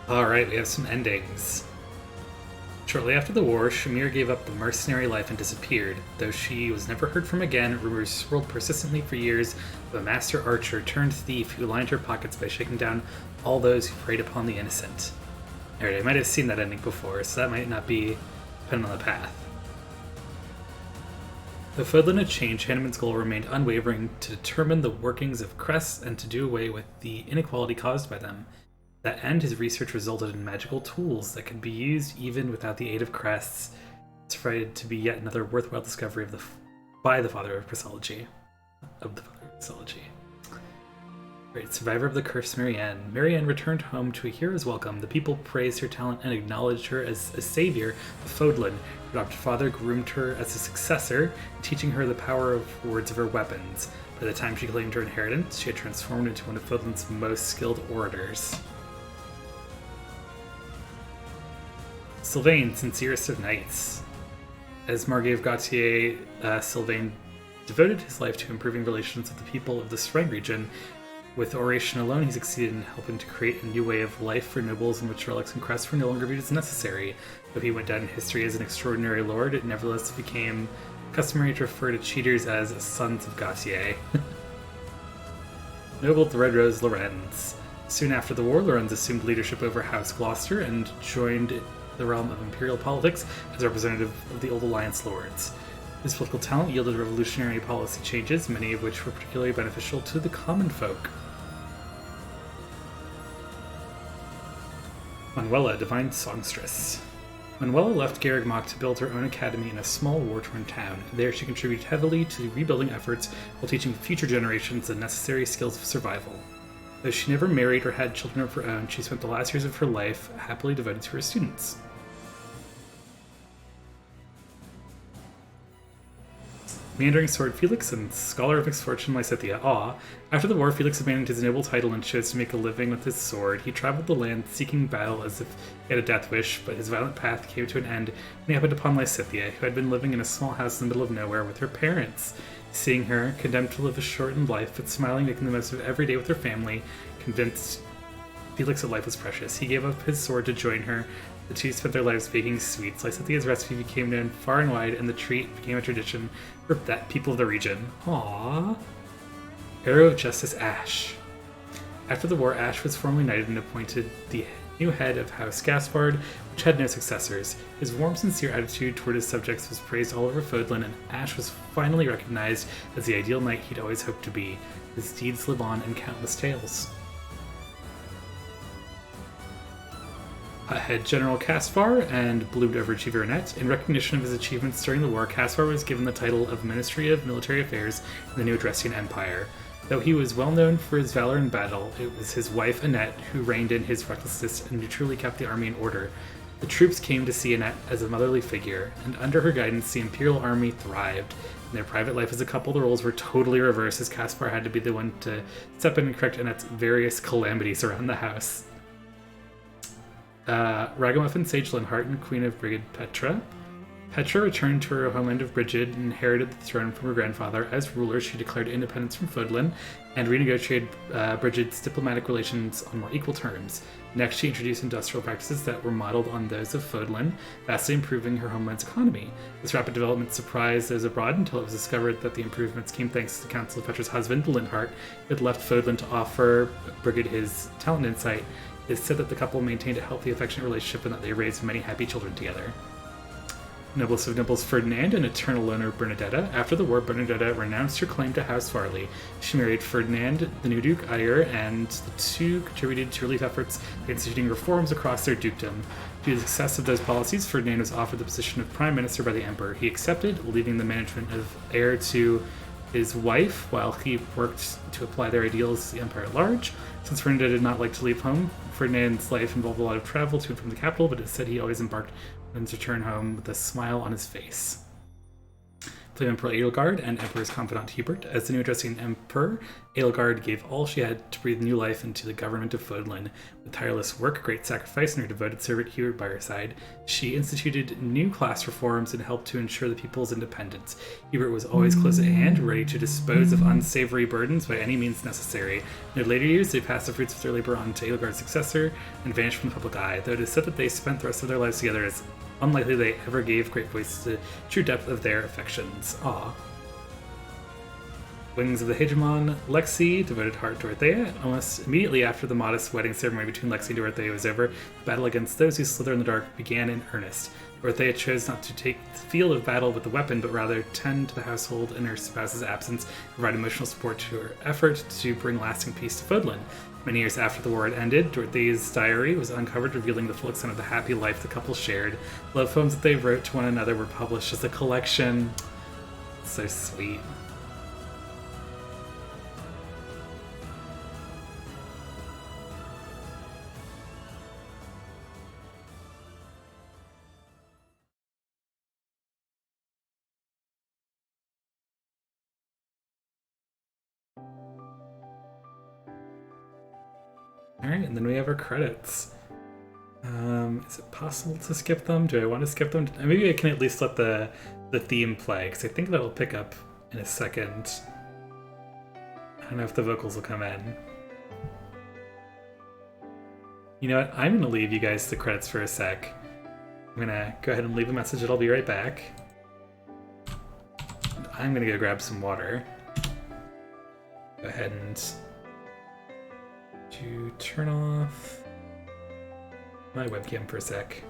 Alright, we have some endings. Shortly after the war, Shamir gave up the mercenary life and disappeared. Though she was never heard from again, rumors swirled persistently for years of a master archer turned thief who lined her pockets by shaking down all those who preyed upon the innocent. Alright, I might have seen that ending before, so that might not be dependent on the path. Though Fodlan had changed, Hanneman's goal remained unwavering to determine the workings of crests and to do away with the inequality caused by them. To that end, his research resulted in magical tools that could be used even without the aid of crests. It's proved to be yet another worthwhile discovery by the Father of Christology. Great survivor of the curse, Marianne. Marianne returned home to a hero's welcome. The people praised her talent and acknowledged her as a savior of Fodlan. Her adopted father groomed her as a successor, teaching her the power of words of her weapons. By the time she claimed her inheritance, she had transformed into one of Fodlan's most skilled orators. Sylvain, sincerest of knights. As Margrave Gautier, Sylvain devoted his life to improving relations with the people of the Sreng region. With oration alone, he succeeded in helping to create a new way of life for nobles in which relics and crests were no longer viewed as necessary. Though he went down in history as an extraordinary lord, it nevertheless became customary to refer to cheaters as sons of Gautier. Noble the Red Rose Lorenz. Soon after the war, Lorenz assumed leadership over House Gloucester and joined the realm of imperial politics as a representative of the Old Alliance lords. His political talent yielded revolutionary policy changes, many of which were particularly beneficial to the common folk. Manuela, Divine Songstress. Manuela left Garreg Mach to build her own academy in a small war-torn town. There she contributed heavily to rebuilding efforts while teaching future generations the necessary skills of survival. Though she never married or had children of her own, she spent the last years of her life happily devoted to her students. Meandering Sword Felix and Scholar of Misfortune Lysithea. After the war, Felix abandoned his noble title and chose to make a living with his sword. He traveled the land seeking battle as if he had a death wish, but his violent path came to an end when he happened upon Lysithea, who had been living in a small house in the middle of nowhere with her parents. Seeing her, condemned to live a shortened life, but smiling, making the most of every day with her family, convinced Felix that life was precious. He gave up his sword to join her. The two spent their lives baking sweets. Lysithea's recipe became known far and wide, and the treat became a tradition for that people of the region. Aww. Arrow of Justice Ash. After the war, Ash was formally knighted and appointed the new head of House Gaspard, which had no successors. His warm, sincere attitude toward his subjects was praised all over Fodlan, and Ash was finally recognized as the ideal knight he'd always hoped to be. His deeds live on in countless tales. Head General Caspar and Bloomed Overachiever Annette. In recognition of his achievements during the war, Caspar was given the title of Ministry of Military Affairs in the New Adressian Empire. Though he was well known for his valor in battle, it was his wife Annette who reined in his recklessness and who truly kept the army in order. The troops came to see Annette as a motherly figure, and under her guidance the Imperial Army thrived. In their private life as a couple, the roles were totally reversed, as Caspar had to be the one to step in and correct Annette's various calamities around the house. Ragamuffin Sage Linhart and Queen of Brigid Petra. Petra returned to her homeland of Brigid and inherited the throne from her grandfather. As ruler, she declared independence from Fodlan and renegotiated Brigid's diplomatic relations on more equal terms. Next, she introduced industrial practices that were modeled on those of Fodlan, vastly improving her homeland's economy. This rapid development surprised those abroad until it was discovered that the improvements came thanks to the counsel of Petra's husband, Linhart, who had left Fodlan to offer Brigid his talent and insight. It is said that the couple maintained a healthy, affectionate relationship and that they raised many happy children together. Noblest of nobles Ferdinand and eternal loner Bernadetta. After the war, Bernadetta renounced her claim to House Farley. She married Ferdinand, the new Duke Eyre, and the two contributed to relief efforts by instituting reforms across their dukedom. Due to the success of those policies, Ferdinand was offered the position of Prime Minister by the Emperor. He accepted, leaving the management of Eyre to his wife while he worked to apply their ideals to the empire at large. Since Ferdinand did not like to leave home, Ferdinand's life involved a lot of travel to and from the capital, but instead he always embarked on his return home with a smile on his face. Played Emperor Edelgard and Emperor's confidant Hubert. As the new addressing Emperor, Edelgard gave all she had to breathe new life into the government of Fodlan. With tireless work, great sacrifice, and her devoted servant Hubert by her side, she instituted new class reforms and helped to ensure the people's independence. Hubert was always close at hand, ready to dispose of unsavory burdens by any means necessary. In their later years, they passed the fruits of their labor on to Edelgard's successor and vanished from the public eye, though it is said that they spent the rest of their lives together. It's unlikely they ever gave great voice to the true depth of their affections. Ah. Wings of the Hegemon, Lexi, devoted heart Dorothea. Almost immediately after the modest wedding ceremony between Lexi and Dorothea was over, the battle against those who slither in the dark began in earnest. Dorothea chose not to take the field of battle with the weapon, but rather tend to the household in her spouse's absence, provide emotional support to her effort to bring lasting peace to Fodlan. Many years after the war had ended, Dorothea's diary was uncovered, revealing the full extent of the happy life the couple shared. Love poems that they wrote to one another were published as a collection. So sweet. Alright, and then we have our credits. Is it possible to skip them? Do I want to skip them? Maybe I can at least let the theme play, because I think that'll pick up in a second. I don't know if the vocals will come in. You know what? I'm going to leave you guys the credits for a sec. I'm going to go ahead and leave a message that I'll be right back. I'm going to go grab some water. Go ahead and to turn off my webcam for a sec.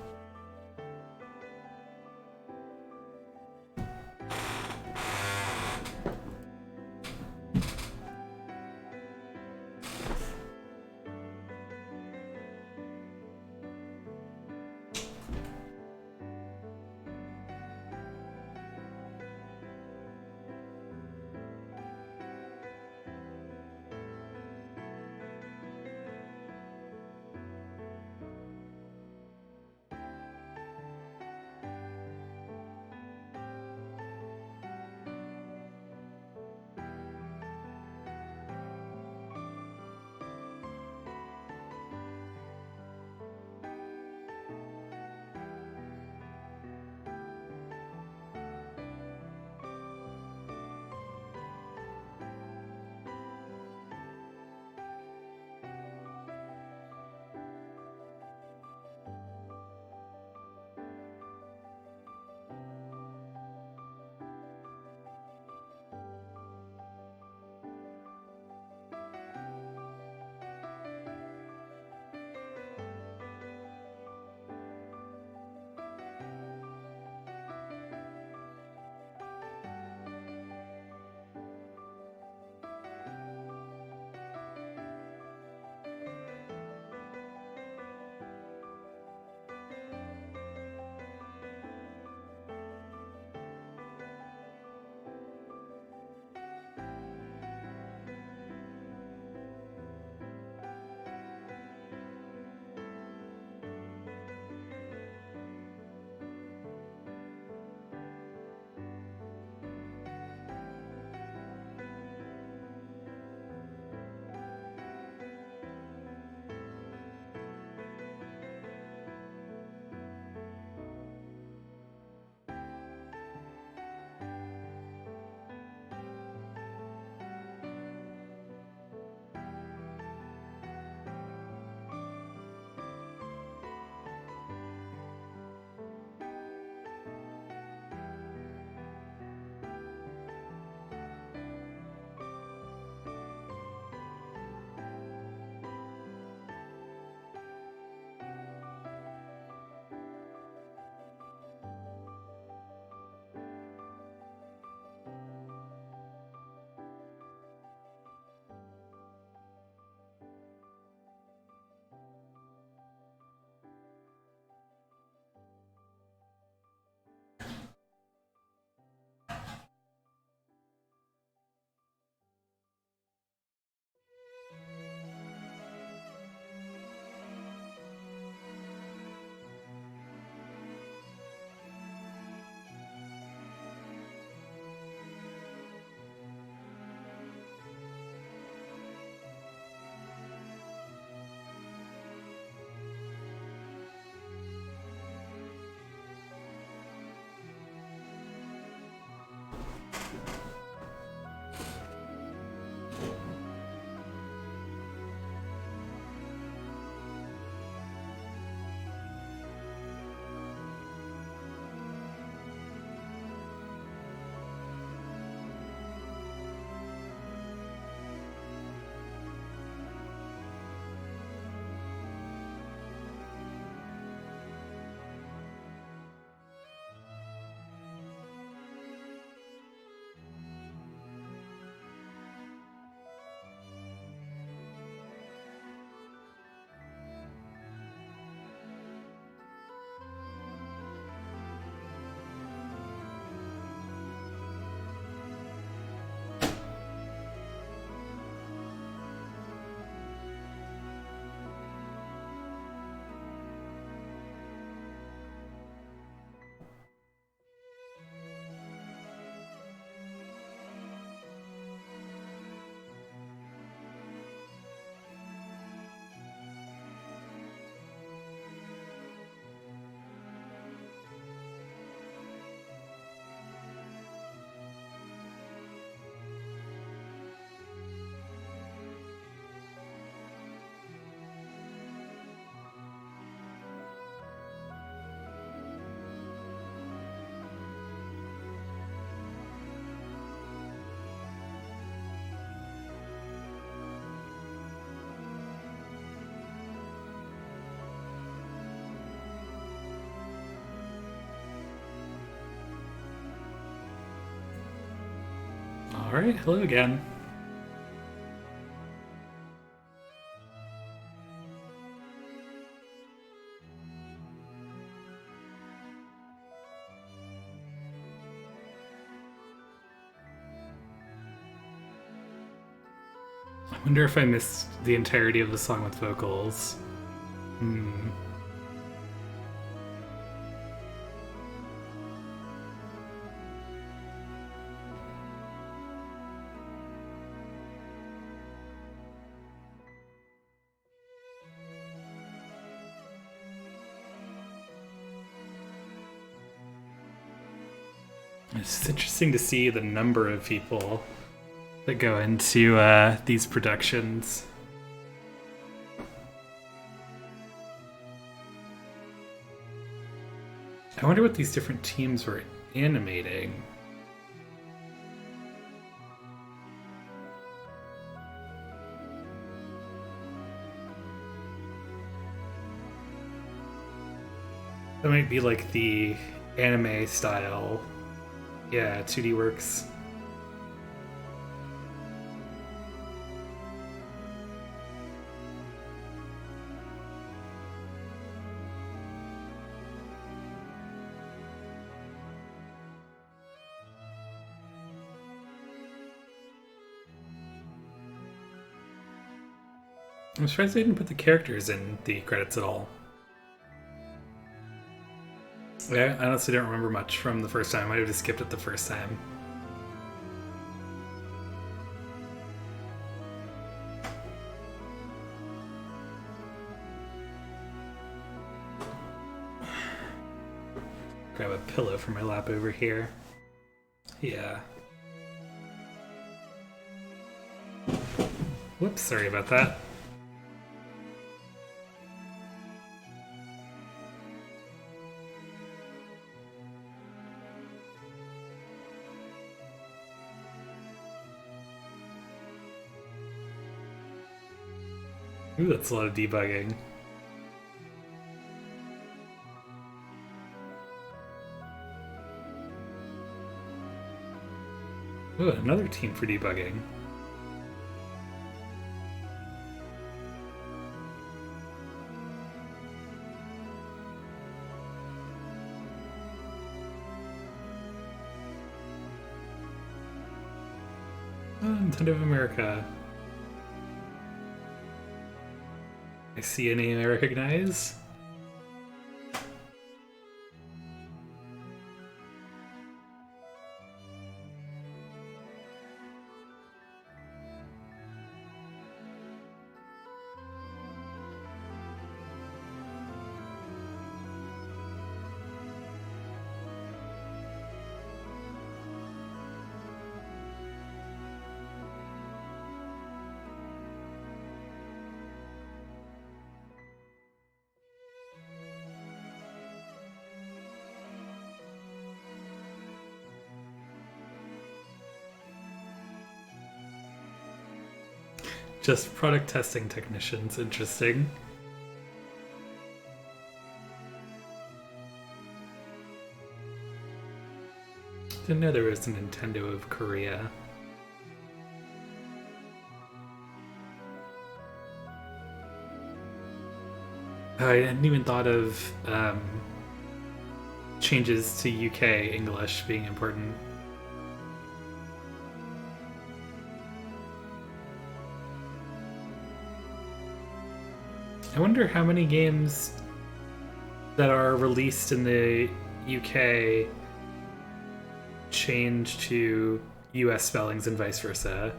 Alright, hello again. I wonder if I missed the entirety of the song with vocals. It's interesting to see the number of people that go into these productions. I wonder what these different teams were animating. That might be like the anime style. Yeah, 2D Works. I'm surprised they didn't put the characters in the credits at all. Yeah, I honestly don't remember much from the first time. I might have just skipped it the first time. Grab a pillow from my lap over here. Yeah. Whoops, sorry about that. Ooh, that's a lot of debugging. Ooh, another team for debugging. Oh, Nintendo of America. I see a name I recognize. Just product testing technicians, interesting. Didn't know there was a Nintendo of Korea. I hadn't even thought of changes to UK English being important. I wonder how many games that are released in the UK change to US spellings and vice versa.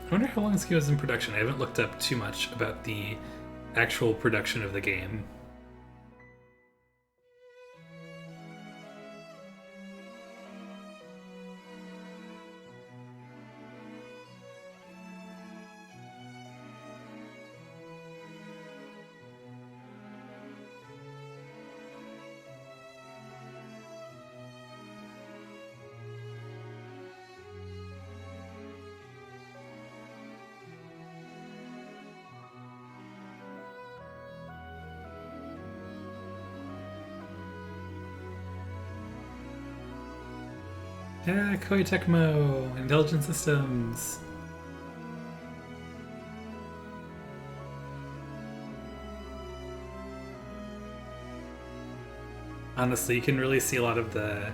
I wonder how long this game was in production. I haven't looked up too much about the actual production of the game. Yeah, Koei Tecmo, Intelligent Systems. Honestly, you can really see a lot of the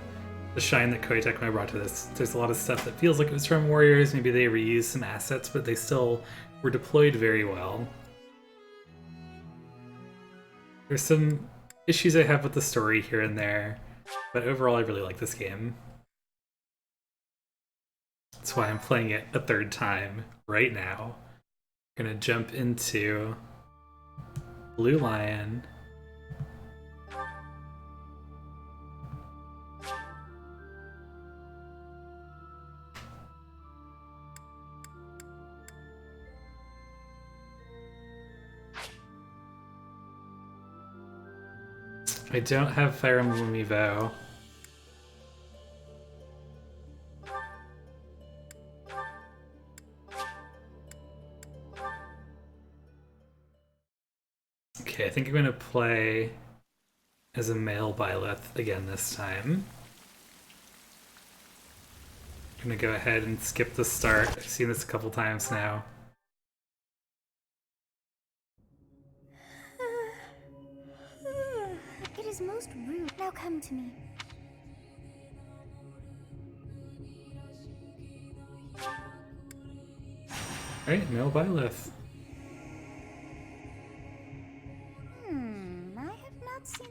shine that Koei Tecmo brought to this. There's a lot of stuff that feels like it was from Warriors. Maybe they reused some assets, but they still were deployed very well. There's some issues I have with the story here and there, but overall I really like this game. That's why I'm playing it a third time right now. I'm gonna jump into Blue Lion. I don't have Fire Emblem Evo. Okay, I think I'm going to play as a male Byleth again this time. I'm going to go ahead and skip the start. I've seen this a couple times now. It is most rude. Now come to me. Alright, male Byleth. I have not seen...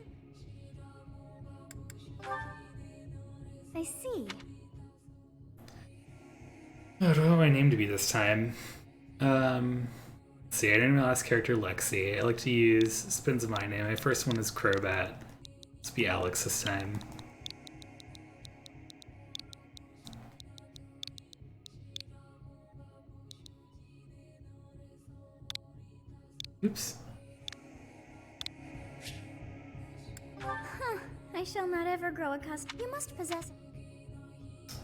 I see. What do I want my name to be this time? Let's see, I named my last character Lexi. I like to use spins of my name. My first one is Crobat. Let's be Alex this time. Oops. Huh. I shall not ever grow accustomed. You must possess...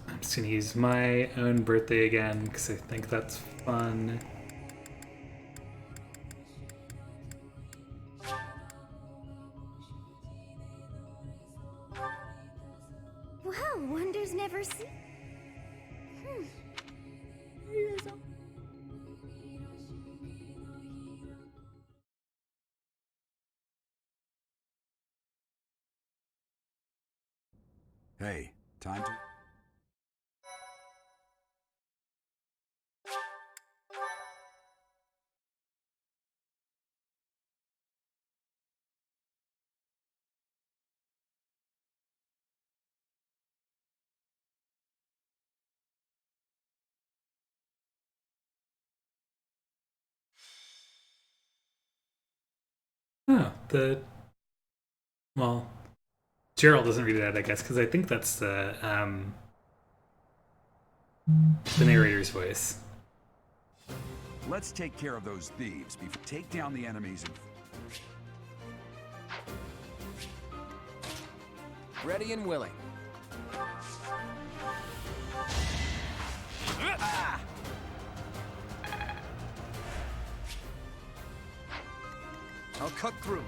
I'm just gonna use my own birthday again because I think that's fun. Wow, wonders never see. Hey, time to... Oh, well, Gerald doesn't read that, I guess, because I think that's the narrator's voice. Let's take care of those thieves before... Take down the enemies and... Ready and willing. I'll cut through.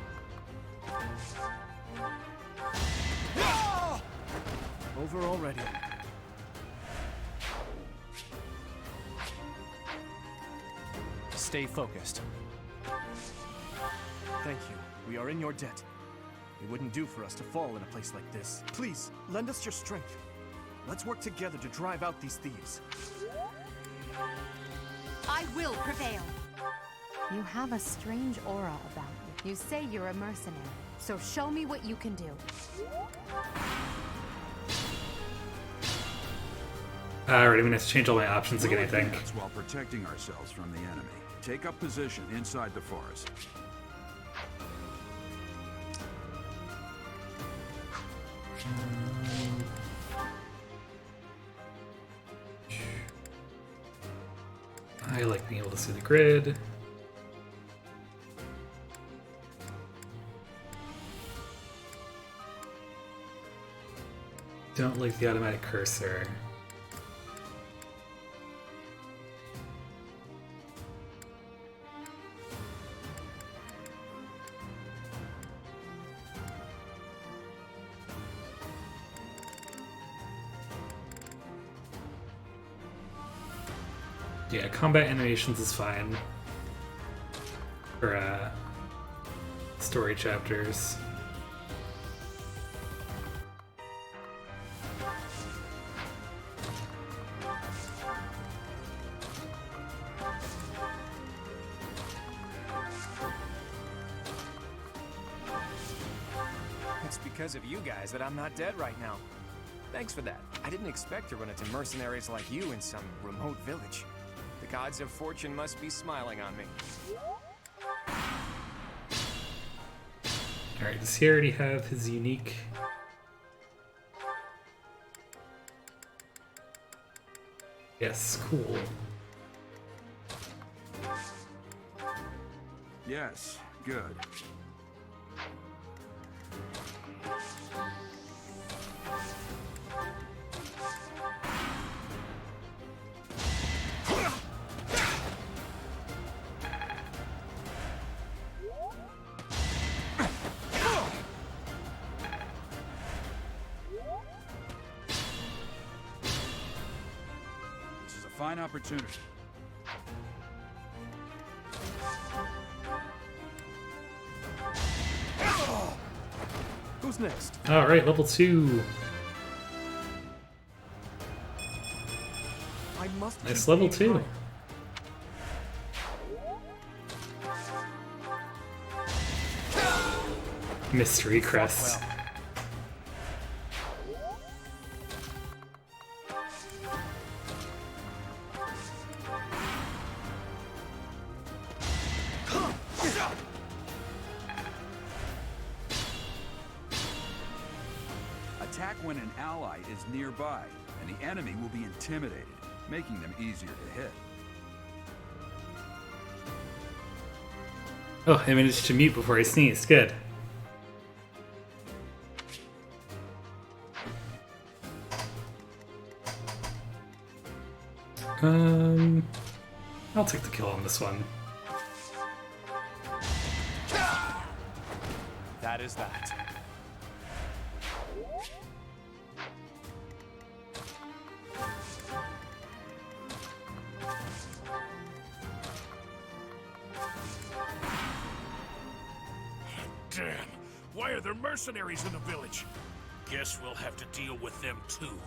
Over already. Stay focused. Thank you. We are in your debt. It wouldn't do for us to fall in a place like this. Please, lend us your strength. Let's work together to drive out these thieves. I will prevail. You have a strange aura about you. You say you're a mercenary, so show me what you can do. Alright, I'm gonna have to change all my options again, I think. That's while protecting ourselves from the enemy. Take up position inside the forest. I like being able to see the grid. Don't like the automatic cursor. Yeah, combat animations is fine for story chapters. It's because of you guys that I'm not dead right now. Thanks for that. I didn't expect to run into mercenaries like you in some remote village. The gods of fortune must be smiling on me. Alright, does he already have his unique... Yes, cool. Yes, good. This is a fine opportunity. Who's next? Alright, level 2. I must Nice keep level aiming 2. higher. Mystery crest. Well. Attack when an ally is nearby, and the enemy will be intimidated, making them easier to hit. Oh, I managed to mute before I sneezed. Good. I'll take the kill on this one. That is that. Damn! Why are there mercenaries in the village? Guess we'll have to deal with them too.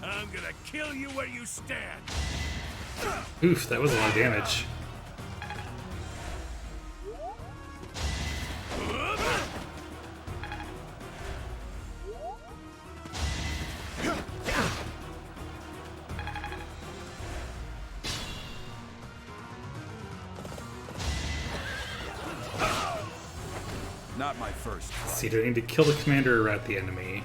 I'm gonna kill you where you stand. Oof, that was a lot of damage. Not my first. See, do I need to kill the commander or rat the enemy?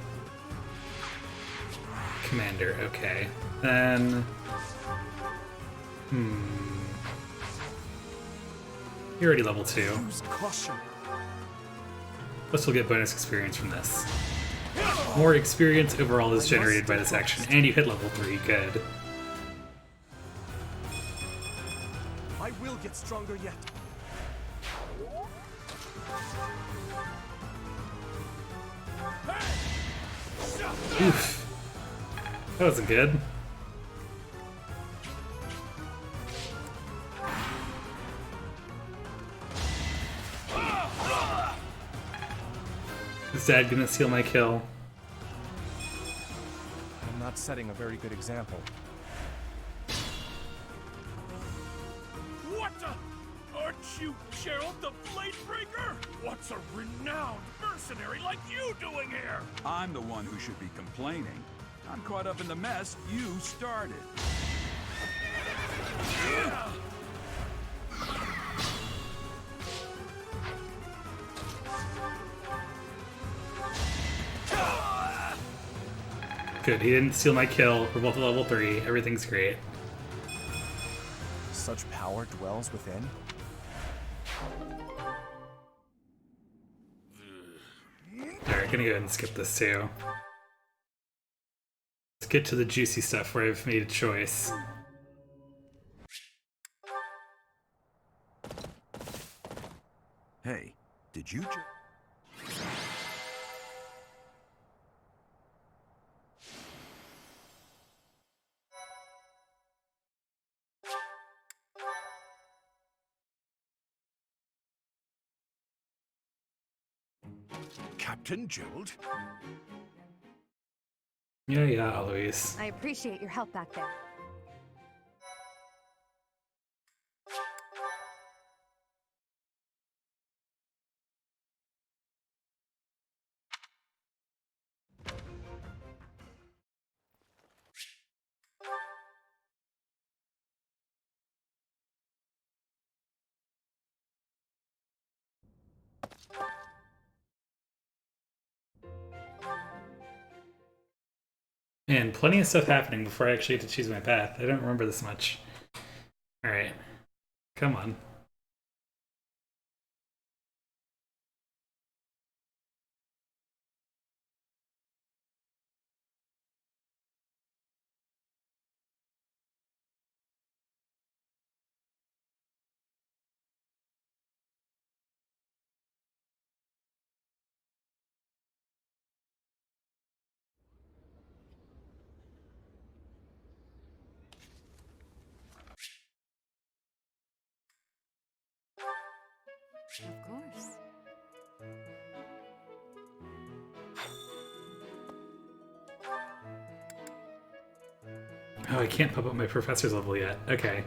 Commander, okay. Then... You're already level 2. Use caution. Plus we'll get bonus experience from this. More experience overall is generated by this action, and you hit level 3, good. I will get stronger yet. Oof. That wasn't good. Is Dad gonna steal my kill? I'm not setting a very good example. What the? Aren't you Gerald the Bladebreaker? What's a renowned mercenary like you doing here? I'm the one who should be complaining. I'm caught up in the mess you started. Good, he didn't steal my kill. We're both at level 3. Everything's great. Such power dwells within. Alright, gonna go ahead and skip this too. Let's get to the juicy stuff where I've made a choice. Hey, did you Captain Gerald? Yeah, Alois. I appreciate your help back there. And plenty of stuff happening before I actually get to choose my path. I don't remember this much. Alright. Come on. Of course. Oh, I can't pop up my professor's level yet. Okay.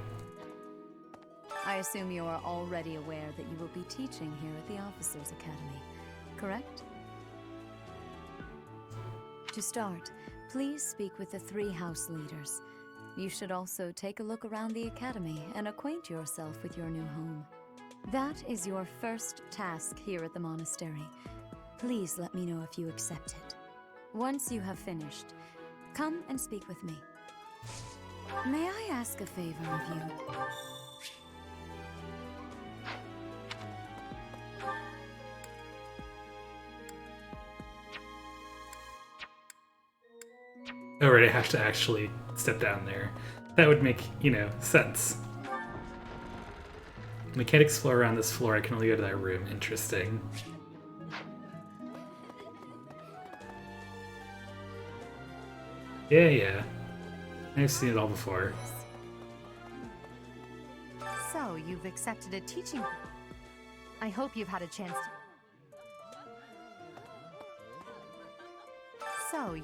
I assume you are already aware that you will be teaching here at the Officers Academy, correct? To start, please speak with the 3 house leaders. You should also take a look around the academy and acquaint yourself with your new home. That is your first task here at the monastery. Please let me know if you accept it. Once you have finished, come and speak with me. May I ask a favor of you? Alright, I have to actually step down there. That would make, sense. I can't explore around this floor, I can only go to that room. Interesting. Yeah. I've seen it all before. So, you've accepted a teaching. I hope you've had a chance to. So,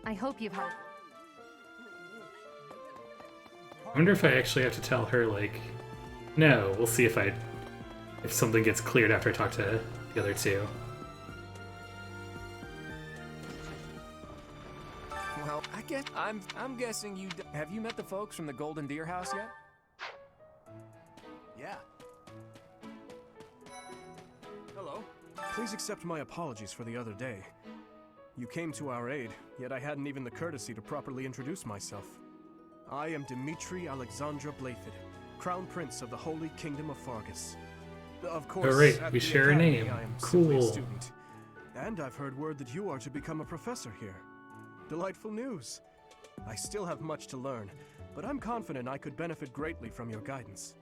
I hope you've had. I wonder if I actually have to tell her, no, we'll see if something gets cleared after I talk to the other 2. Well, I'm guessing you. Have you met the folks from the Golden Deer House yet? Yeah. Hello. Please accept my apologies for the other day. You came to our aid, yet I hadn't even the courtesy to properly introduce myself. I am Dimitri Alexandra Blaiddyd, Crown Prince of the Holy Kingdom of Faerghus. Of course, Oh, right, at we the share a academy, name. I am simply a Cool. student. And I've heard word that you are to become a professor here. Delightful news. I still have much to learn, but I'm confident I could benefit greatly from your guidance.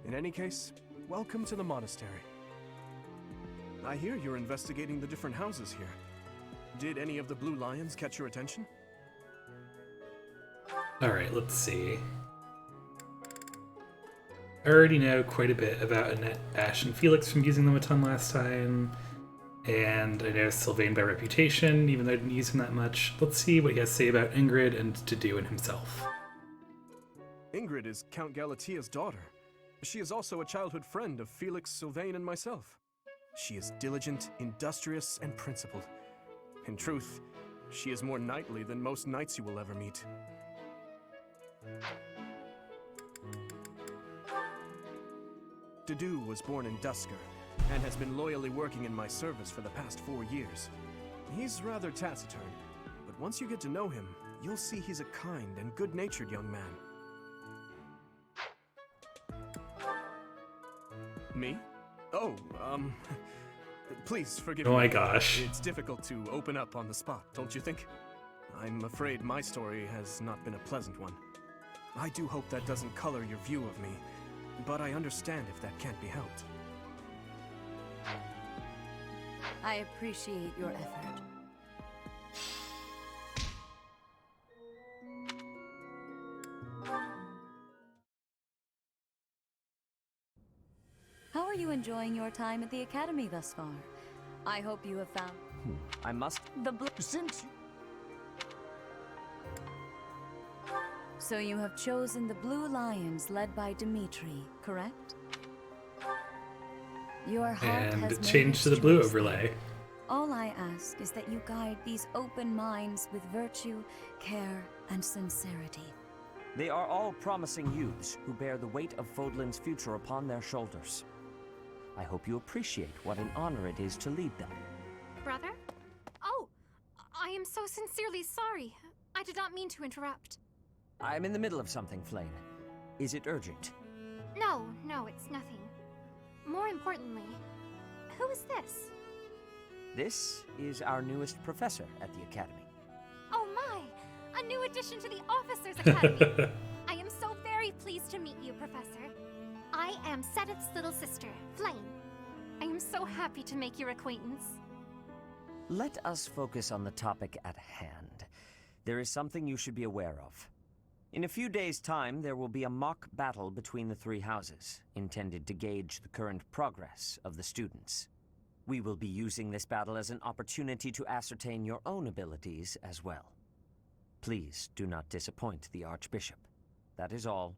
In any case, welcome to the monastery. I hear you're investigating the different houses here. Did any of the Blue Lions catch your attention? Alright, let's see. I already know quite a bit about Annette, Ash, and Felix from using them a ton last time. And I know Sylvain by reputation, even though I didn't use him that much. Let's see what he has to say about Ingrid and Dedue himself. Ingrid is Count Galatia's daughter. She is also a childhood friend of Felix, Sylvain, and myself. She is diligent, industrious, and principled. In truth, she is more knightly than most knights you will ever meet. Dedue was born in Duscur, and has been loyally working in my service for the past 4 years. He's rather taciturn, but once you get to know him, you'll see he's a kind and good-natured young man. Me? Oh, Please forgive Oh me. my gosh. It's difficult to open up on the spot, don't you think? I'm afraid my story has not been a pleasant one. I do hope that doesn't color your view of me, but I understand if that can't be helped. I appreciate your effort. How are you enjoying your time at the Academy thus far? I hope you have found I must... the blue... Since So you have chosen the Blue Lions led by Dimitri, correct? Your heart has And made change its to the blue choice. overlay. All I ask is that you guide these open minds with virtue, care, and sincerity. They are all promising youths who bear the weight of Fodlan's future upon their shoulders. I hope you appreciate what an honor it is to lead them. Brother? Oh, I am so sincerely sorry. I did not mean to interrupt. I'm in the middle of something, Flame. Is it urgent? No, it's nothing. More importantly, who is this? This is our newest professor at the Academy. Oh my! A new addition to the Officers Academy! I am so very pleased to meet you, Professor. I am Sedith's little sister, Flame. I am so happy to make your acquaintance. Let us focus on the topic at hand. There is something you should be aware of. In a few days' time, there will be a mock battle between the three houses, intended to gauge the current progress of the students. We will be using this battle as an opportunity to ascertain your own abilities as well. Please do not disappoint the Archbishop. That is all.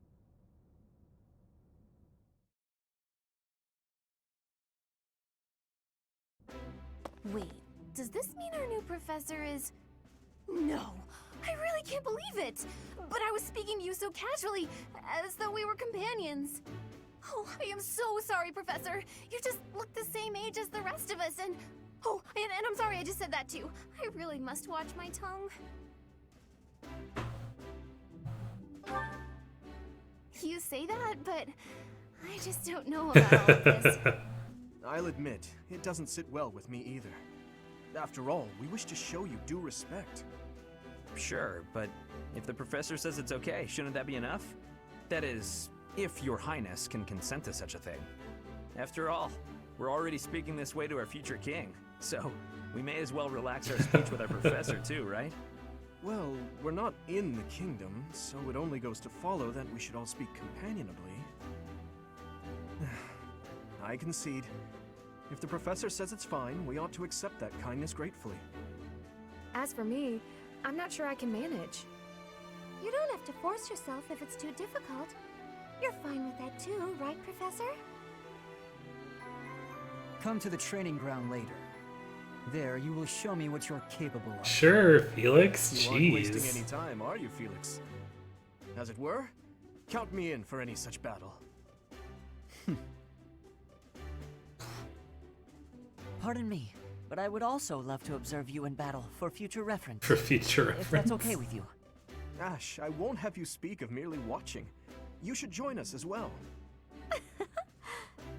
Wait, does this mean our new professor is... No, I really can't believe it! But I was speaking to you so casually, as though we were companions. Oh, I am so sorry, Professor. You just look the same age as the rest of us, and... Oh, and I'm sorry I just said that too. I really must watch my tongue. You say that, but I just don't know about all of this. I'll admit, it doesn't sit well with me either. After all, we wish to show you due respect. Sure, but if the professor says it's okay, shouldn't that be enough? That is, if your highness can consent to such a thing. After all, we're already speaking this way to our future king, so we may as well relax our speech with our professor too, right? Well, we're not in the kingdom, so it only goes to follow that we should all speak companionably. I concede. If the professor says it's fine, we ought to accept that kindness gratefully. As for me, I'm not sure I can manage. You don't have to force yourself if it's too difficult. You're fine with that too, right, Professor? Come to the training ground later. There, you will show me what you're capable of. Sure, Felix. You aren't wasting Jeez. any time, are you, Felix? As it were, count me in for any such battle. Pardon me, but I would also love to observe you in battle for future reference. For future If that's reference. okay with you. Ash, I won't have you speak of merely watching. You should join us as well.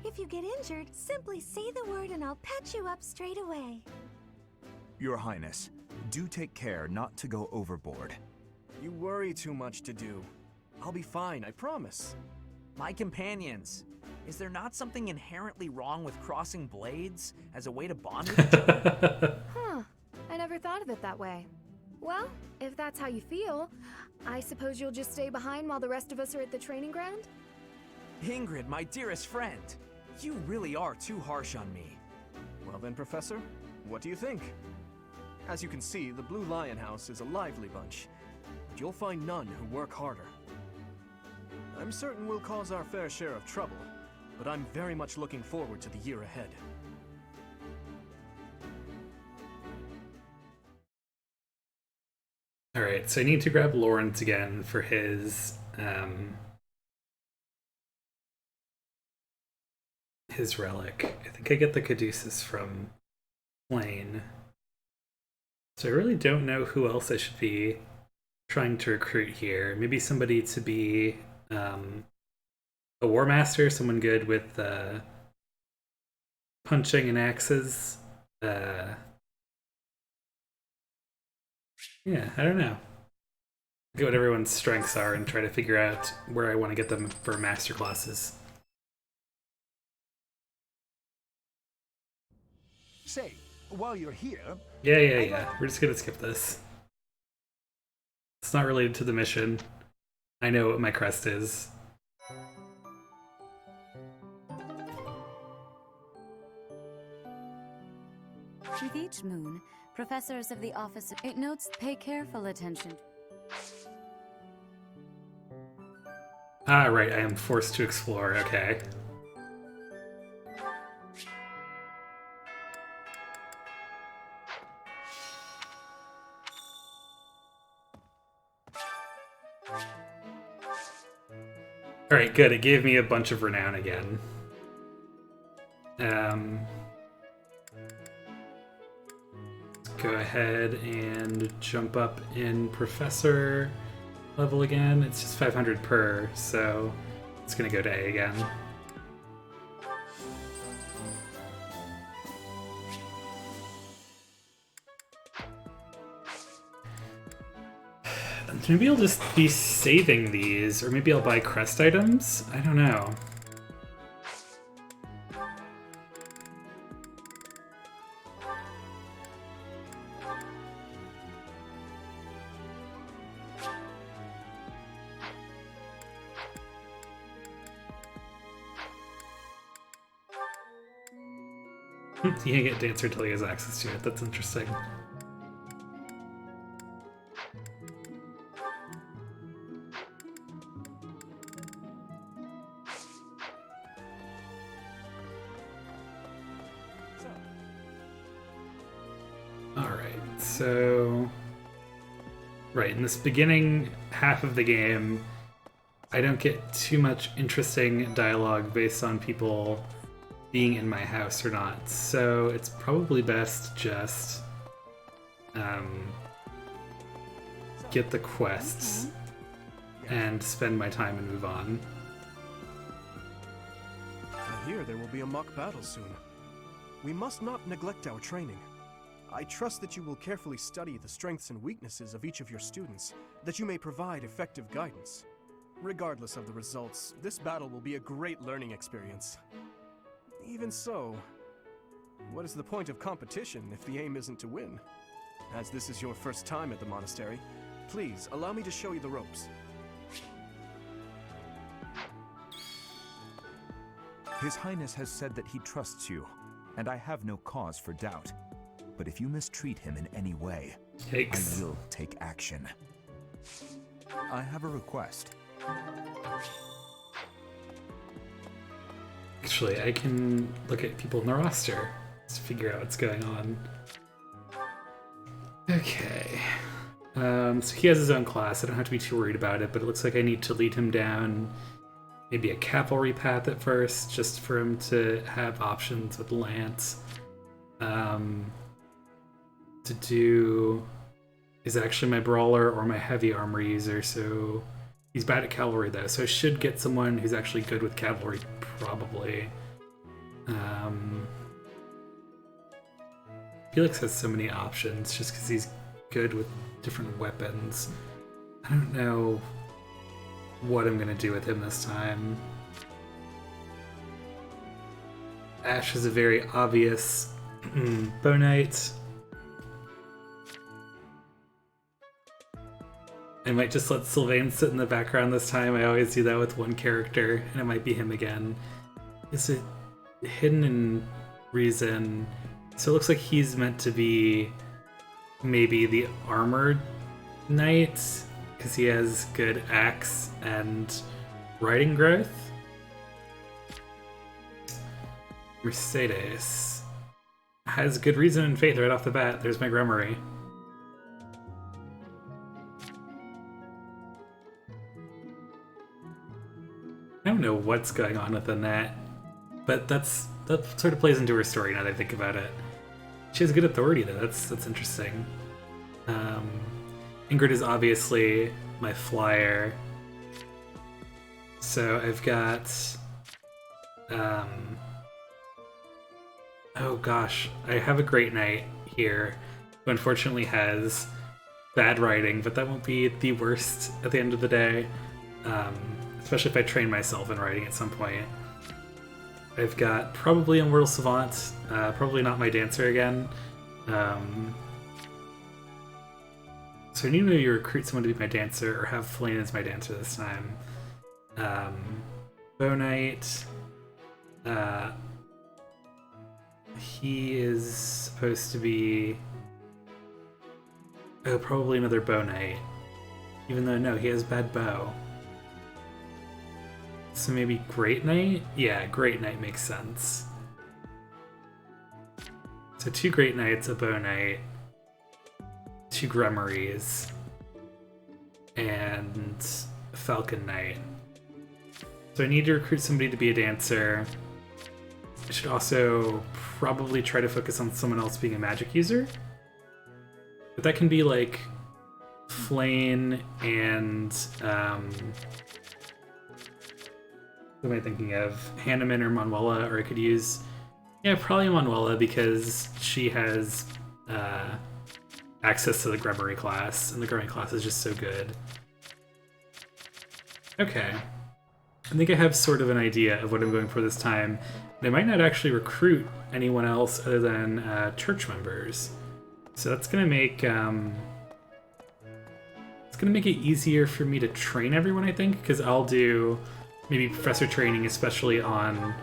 If you get injured, simply say the word and I'll patch you up straight away. Your Highness, do take care not to go overboard. You worry too much to do. I'll be fine, I promise. My companions, is there not something inherently wrong with crossing blades as a way to bond with each other? Huh, I never thought of it that way. Well, if that's how you feel, I suppose you'll just stay behind while the rest of us are at the training ground? Ingrid, my dearest friend, you really are too harsh on me. Well then, Professor, what do you think? As you can see, the Blue Lion House is a lively bunch, but you'll find none who work harder. I'm certain we'll cause our fair share of trouble, but I'm very much looking forward to the year ahead. Alright, so I need to grab Lawrence again for his relic. I think I get the Caduceus from Blaine. So I really don't know who else I should be trying to recruit here. Maybe somebody to be a War Master, someone good with punching and axes. Yeah, I don't know. Look at what everyone's strengths are and try to figure out where I want to get them for master classes. Say, while you're here... Yeah. We're just gonna skip this. It's not related to the mission. I know what my crest is. With each moon, professors of the office... It notes pay careful attention. Ah, right, I am forced to explore, okay. Alright, good, it gave me a bunch of renown again. Go ahead and jump up in Professor level again. It's just 500 per, so it's gonna go to A again. Maybe I'll just be saving these, or maybe I'll buy crest items? I don't know. You can't get Dancer until he has access to it. That's interesting. Alright, so... Right, in this beginning half of the game, I don't get too much interesting dialogue based on people being in my house or not, so it's probably best just get the quests and spend my time and move on. I hear there will be a mock battle soon. We must not neglect our training. I trust that you will carefully study the strengths and weaknesses of each of your students, that you may provide effective guidance. Regardless of the results, this battle will be a great learning experience. Even so, what is the point of competition if the aim isn't to win? As this is your first time at the monastery, please allow me to show you the ropes. His Highness has said that he trusts you, and I have no cause for doubt. But if you mistreat him in any way, Yikes. I will take action. I have a request. Actually, I can look at people in the roster to figure out what's going on. Okay. So he has his own class. I don't have to be too worried about it, but it looks like I need to lead him down maybe a cavalry path at first, just for him to have options with Lance. To do is actually my brawler or my heavy armor user, so he's bad at cavalry though, so I should get someone who's actually good with cavalry, probably. Felix has so many options just because he's good with different weapons. I don't know what I'm gonna do with him this time. Ash is a very obvious Bow Knight. I might just let Sylvain sit in the background this time. I always do that with one character, and it might be him again. Is it Hidden in Reason? So it looks like he's meant to be maybe the armored knight, because he has good axe and riding growth. Mercedes has good reason and faith right off the bat. There's my Grummery. I don't know what's going on within that, but that sort of plays into her story now that I think about it. She has good authority though. That's interesting. Ingrid is obviously my flyer, so I've got Oh gosh, I have a Great Knight here who unfortunately has bad writing, but that won't be the worst at the end of the day, especially if I train myself in writing at some point. I've got probably Immortal Savant, probably not my Dancer again. So I need to maybe recruit someone to be my Dancer, or have Flayn as my Dancer this time. Bow Knight. He is supposed to be... Oh, probably another Bow Knight. Even though, no, he has bad bow. So maybe Great Knight? Yeah, Great Knight makes sense. So 2 Great Knights, a Bow Knight, 2 Grummaries, and a Falcon Knight. So I need to recruit somebody to be a Dancer. I should also probably try to focus on someone else being a magic user. But that can be like Flayn and who am I thinking of? Hanneman or Manuela, or I could use, yeah, probably Manuela because she has access to the Grummarie class, and the Grummarie class is just so good. Okay. I think I have sort of an idea of what I'm going for this time. And I might not actually recruit anyone else other than church members. So that's gonna make it's gonna make it easier for me to train everyone, I think, because I'll do maybe professor training, especially on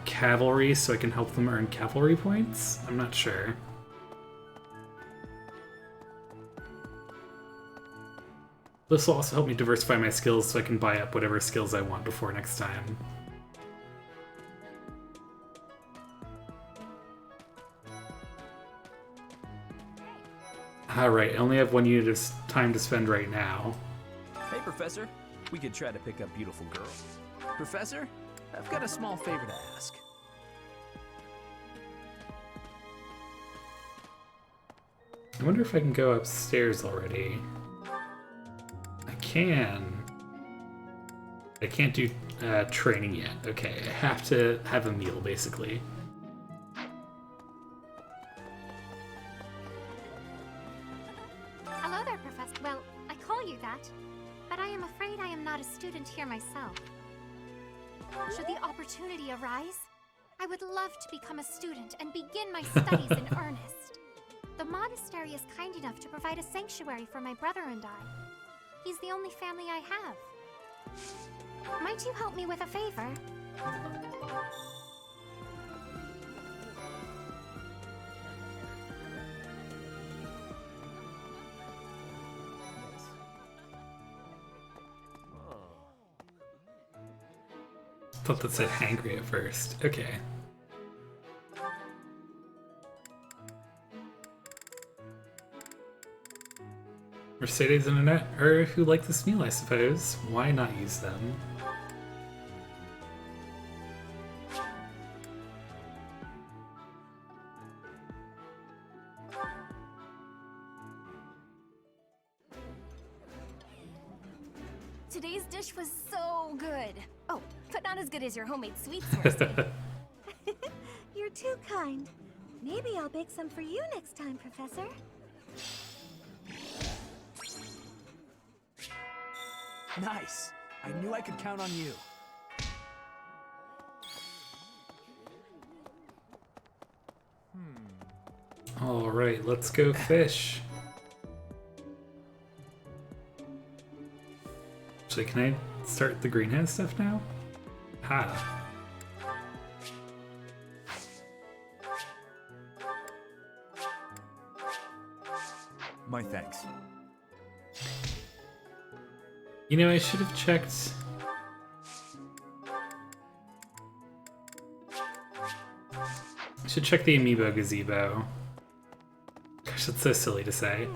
cavalry, so I can help them earn cavalry points. I'm not sure. This will also help me diversify my skills so I can buy up whatever skills I want before next time. Alright, I only have 1 unit of time to spend right now. Hey, Professor. We could try to pick up beautiful girls. Professor, I've got a small favor to ask. I wonder if I can go upstairs already. I can. I can't do training yet. Okay, I have to have a meal, basically. Hello there, Professor. Well, I call you that, but I am afraid I am not a student here myself. Should the opportunity arise, I would love to become a student and begin my studies in earnest. The monastery is kind enough to provide a sanctuary for my brother and I. He's the only family I have. Might you help me with a favor? Thought that said hangry at first. Okay. Mercedes and Annette are who like this meal, I suppose. Why not use them? Today's dish was so good. Oh, but not as good as your homemade sweets, Mercy. You're too kind. Maybe I'll bake some for you next time, Professor. Nice. I knew I could count on you. Alright, let's go fish. Actually, can I start the greenhouse stuff now? Ha. My thanks. You know, I should have checked. I should check the amiibo gazebo. Gosh, that's so silly to say.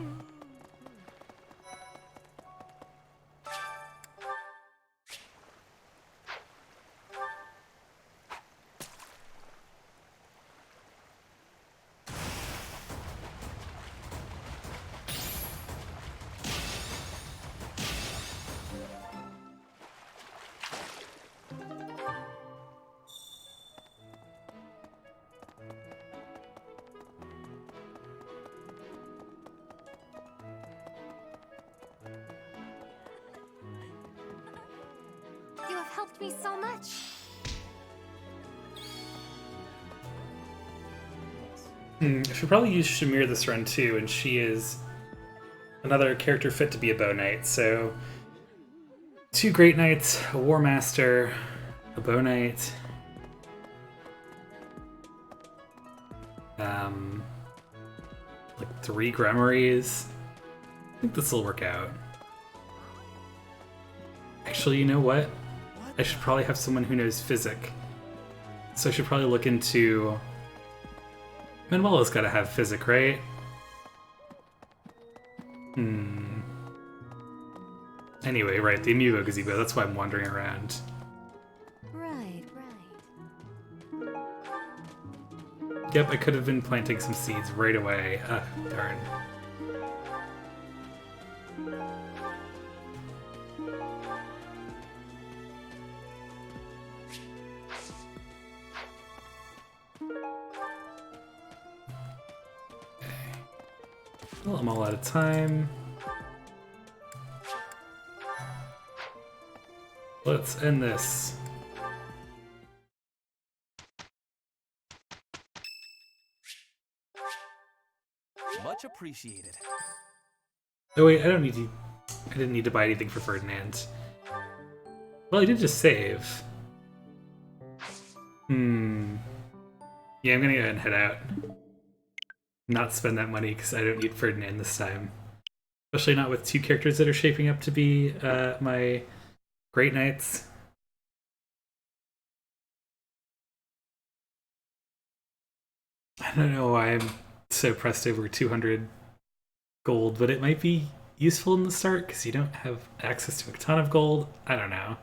helped me so much. I should probably use Shamir this run too, and she is another character fit to be a bow knight. So 2 great knights, a war master, a bow knight. Like 3 grimoires. I think this will work out. Actually, you know what? I should probably have someone who knows physic. So I should probably look into... Manuela's gotta have physic, right? Anyway, right, the Amiibo Gazebo, that's why I'm wandering around. Right. Yep, I could have been planting some seeds right away. Darn. Well, I'm all out of time. Let's end this. Much appreciated. Oh wait, I didn't need to buy anything for Ferdinand. Well, I did just save. Yeah, I'm gonna go ahead and head out. Not spend that money because I don't need Ferdinand this time. Especially not with 2 characters that are shaping up to be my Great Knights. I don't know why I'm so pressed over 200 gold, but it might be useful in the start because you don't have access to a ton of gold. I don't know.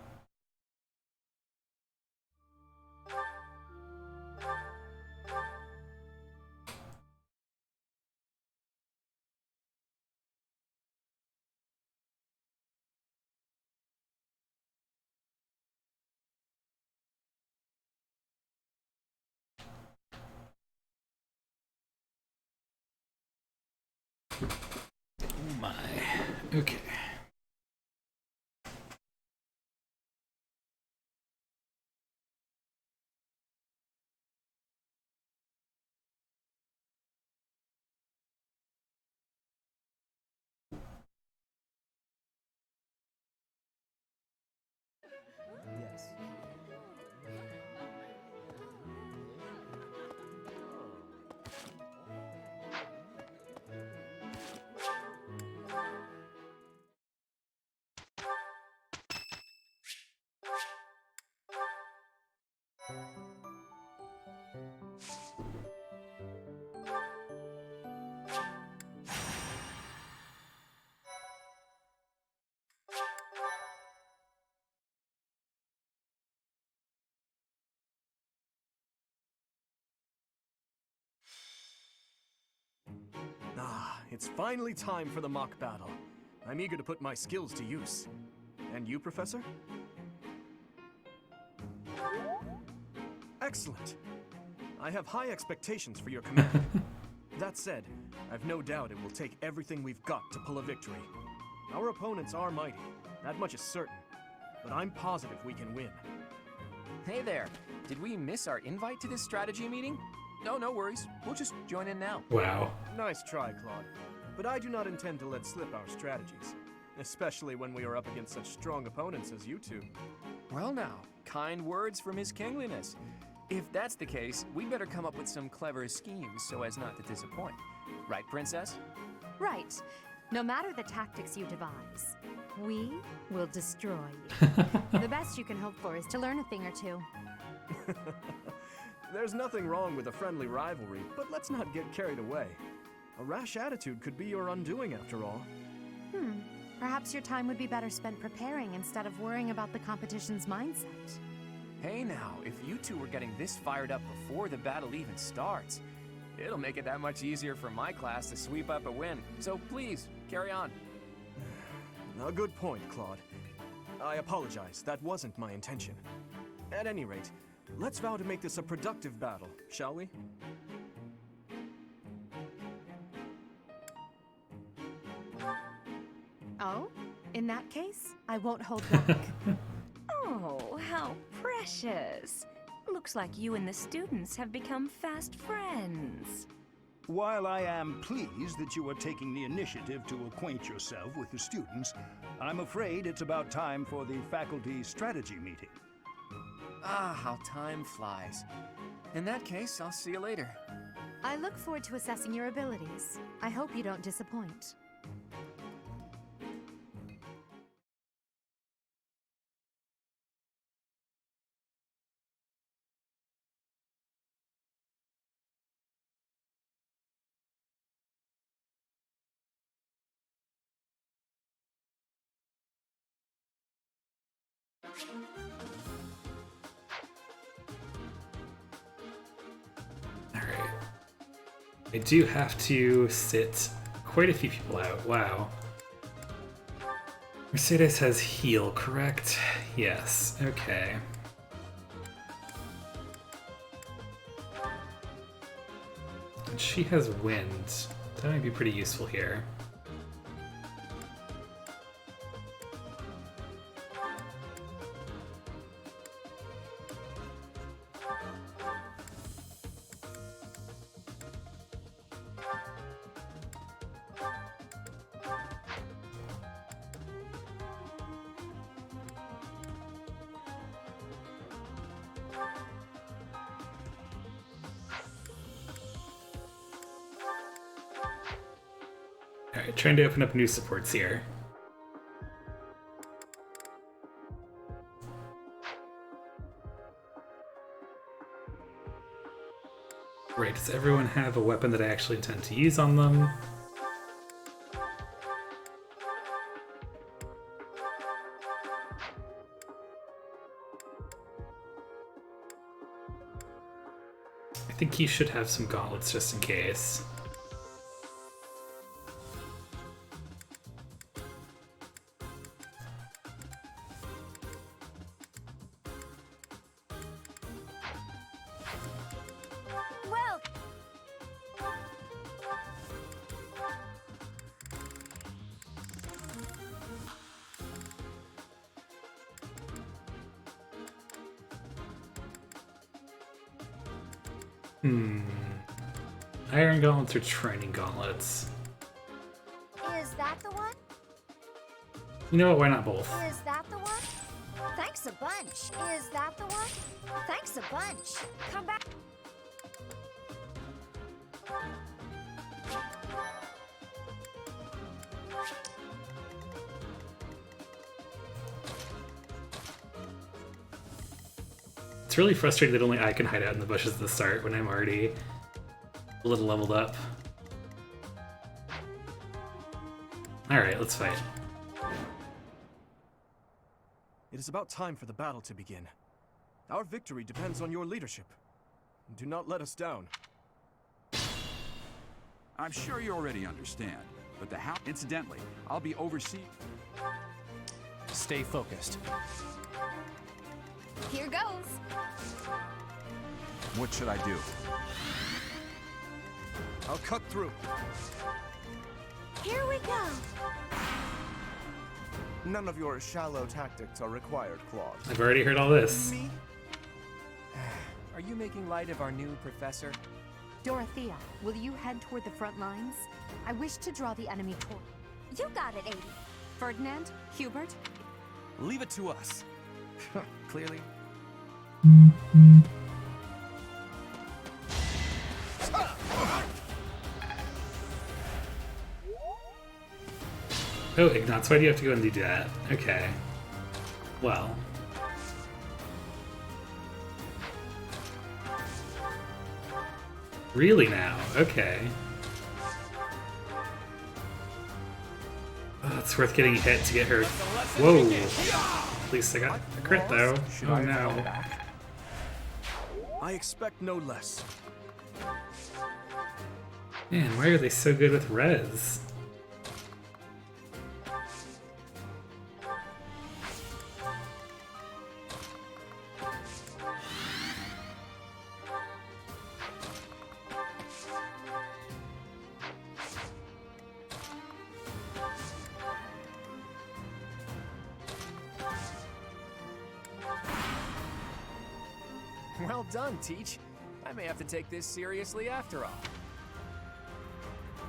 Oh my. Okay. Yes. It's finally time for the mock battle. I'm eager to put my skills to use. And you, Professor? Excellent. I have high expectations for your command. That said, I've no doubt it will take everything we've got to pull a victory. Our opponents are mighty, that much is certain. But I'm positive we can win. Hey there, did we miss our invite to this strategy meeting? No worries. We'll just join in now. Wow. Nice try, Claude. But I do not intend to let slip our strategies. Especially when we are up against such strong opponents as you two. Well now, kind words from His Kingliness. If that's the case, we'd better come up with some clever schemes so as not to disappoint. Right, Princess? Right. No matter the tactics you devise, we will destroy you. The best you can hope for is to learn a thing or two. There's nothing wrong with a friendly rivalry, but let's not get carried away. A rash attitude could be your undoing after all. Perhaps your time would be better spent preparing instead of worrying about the competition's mindset. Hey now, if you two were getting this fired up before the battle even starts, it'll make it that much easier for my class to sweep up a win. So please, carry on. A good point, Claude. I apologize, that wasn't my intention. At any rate, let's vow to make this a productive battle, shall we? Oh? In that case, I won't hold back. Oh, Oh, how precious. Looks like you and the students have become fast friends. While I am pleased that you are taking the initiative to acquaint yourself with the students, I'm afraid it's about time for the faculty strategy meeting. Ah, how time flies. In that case, I'll see you later. I look forward to assessing your abilities. I hope you don't disappoint. Alright. I do have to sit quite a few people out. Wow. Mercedes has heal, correct? Yes. Okay. And she has wind. That might be pretty useful here. Alright, trying to open up new supports here. Right, does everyone have a weapon that I actually intend to use on them? I think he should have some gauntlets just in case. Well, Iron gauntlets or training gauntlets? Is that the one? You know what, why not both? Is that the one? Thanks a bunch. Is that the one? Thanks a bunch. Come back. It's really frustrating that only I can hide out in the bushes at the start when I'm already a little leveled up. Alright, let's fight. It is about time for the battle to begin. Our victory depends on your leadership. Do not let us down. I'm sure you already understand, but the house. Incidentally, I'll be overseeing. Stay focused. Here goes. What should I do? I'll cut through. Here we go. None of your shallow tactics are required, Claude. I've already heard all this. Me? Are you making light of our new professor? Dorothea, will you head toward the front lines? I wish to draw the enemy toward. You got it, Adi. Ferdinand, Hubert, Leave it to us. Clearly. Oh, Ignatz, why do you have to go and do that? Okay. Well. Really now? Okay. Oh, it's worth getting hit to get her. Whoa! At least I got a crit though. Oh no. I expect no less. Man, why are they so good with res? Well done, Teach. I may have to take this seriously after all.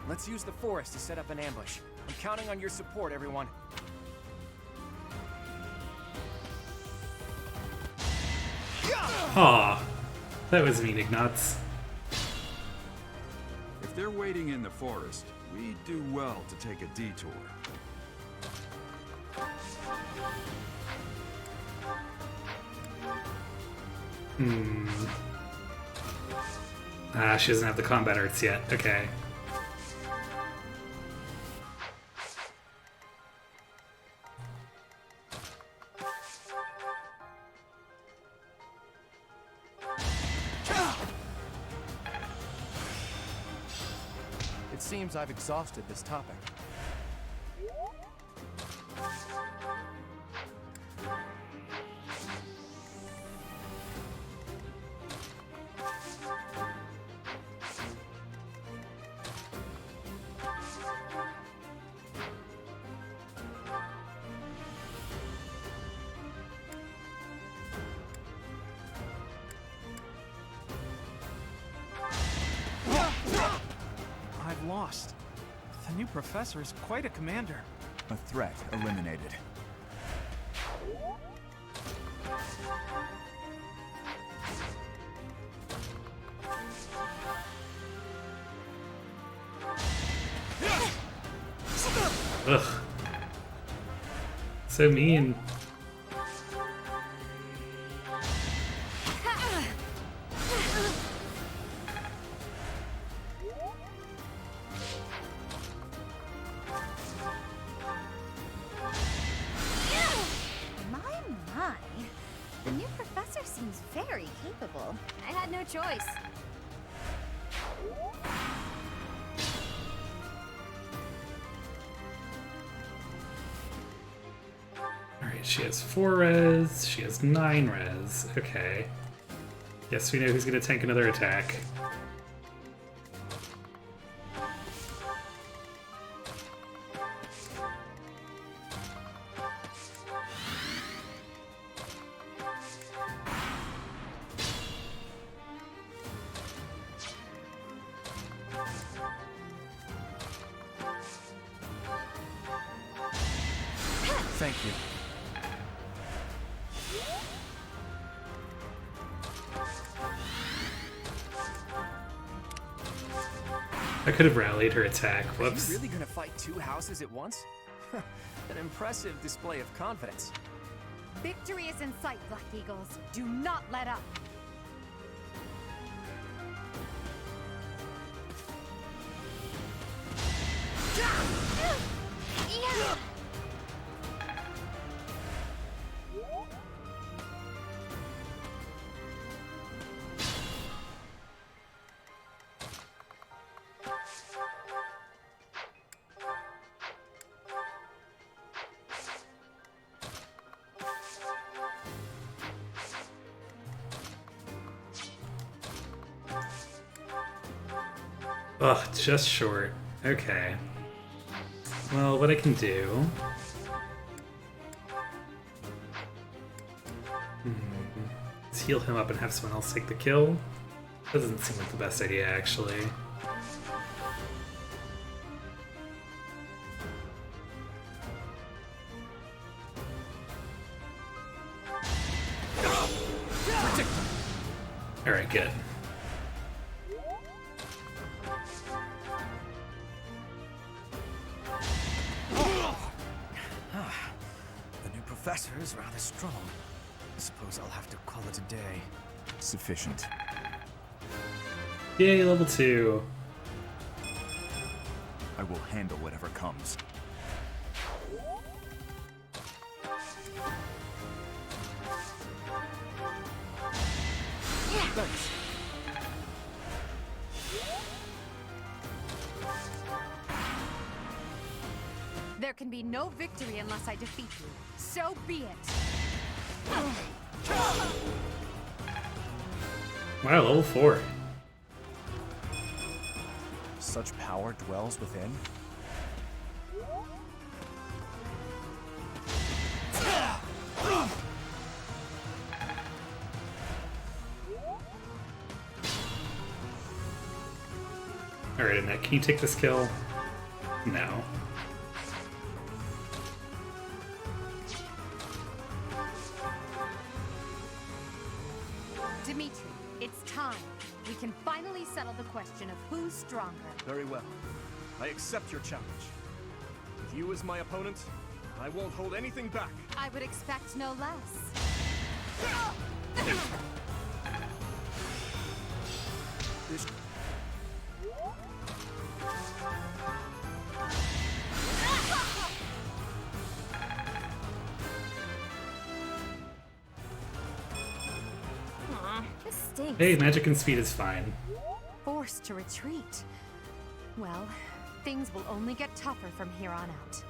Let's use the forest to set up an ambush. I'm counting on your support, everyone. Aw, that was mean, Ignatz. If they're waiting in the forest, we do well to take a detour. Ah, she doesn't have the combat arts yet. Okay. It seems I've exhausted this topic. I've lost. The new professor is quite a commander. A threat eliminated. Ugh. So mean. My. The new professor seems very capable. I had no choice. Alright, she has 4 res, she has 9 res. Okay. Yes, we know who's gonna tank another attack. Thank you. I could have rallied her attack. Whoops. Are you really gonna fight 2 houses at once? An impressive display of confidence. Victory is in sight, Black Eagles. Do not let up. Ugh, just short. Okay. Well, what I can do... is heal him up and have someone else take the kill. Doesn't seem like the best idea, actually. Alright, good. The new professor is rather strong. I suppose I'll have to call it a day. Sufficient. Yay, level 2. I will handle whatever comes. Thanks. There can be no victory unless I defeat you. So be it. Wow, level 4. Such power dwells within. Alright, Annette, can you take this kill? No. Dimitri, it's time. We can finally settle the question of who's stronger. Very well. I accept your challenge. With you as my opponent, I won't hold anything back. I would expect no less. This... This stinks. Hey, magic and speed is fine. Forced to retreat. Well, things will only get tougher from here on out.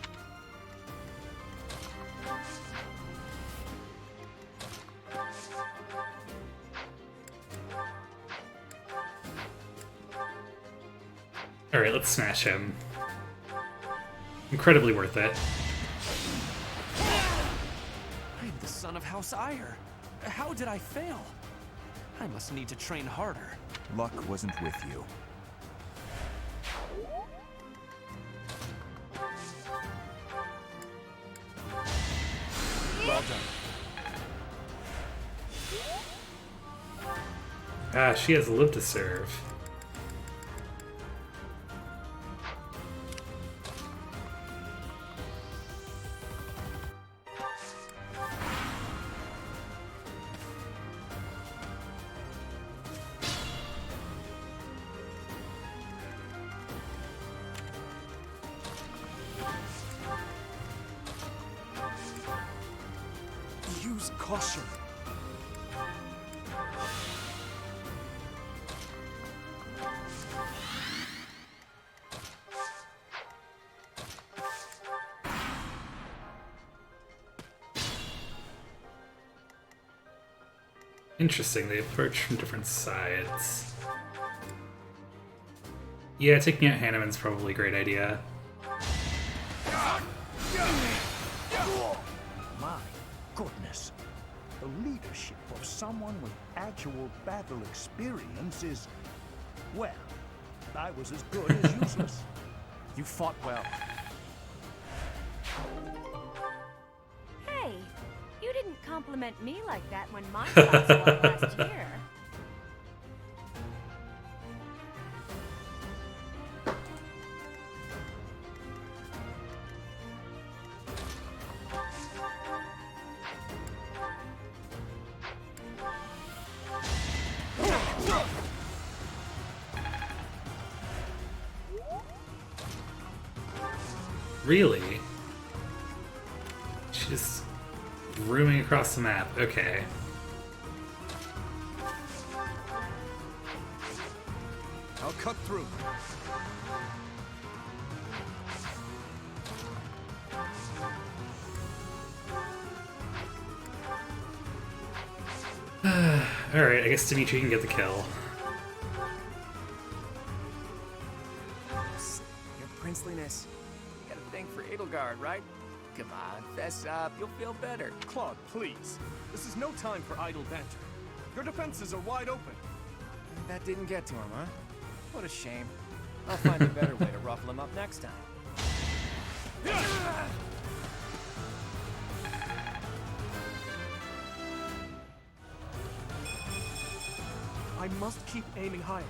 Alright, let's smash him. Incredibly worth it. I'm the son of House Ire. How did I fail? I must need to train harder. Luck wasn't with you. Well done. Ah, she has lived to serve. Use caution. Interesting, they approach from different sides. Yeah, taking out Hanneman's probably a great idea. My goodness. The leadership of someone with actual battle experience is... well, I was as good as useless. You fought well. Hey, you didn't compliment me like that when my class won last year. Really? She's just rooming across the map. Okay. I'll cut through. Alright, I guess Dimitri can get the kill. Your princeliness. You got a thing for Edelgard, right? Come on, fess up. You'll feel better. Claude, please. This is no time for idle banter. Your defenses are wide open. That didn't get to him, huh? What a shame. I'll find a better way to ruffle him up next time. I must keep aiming higher.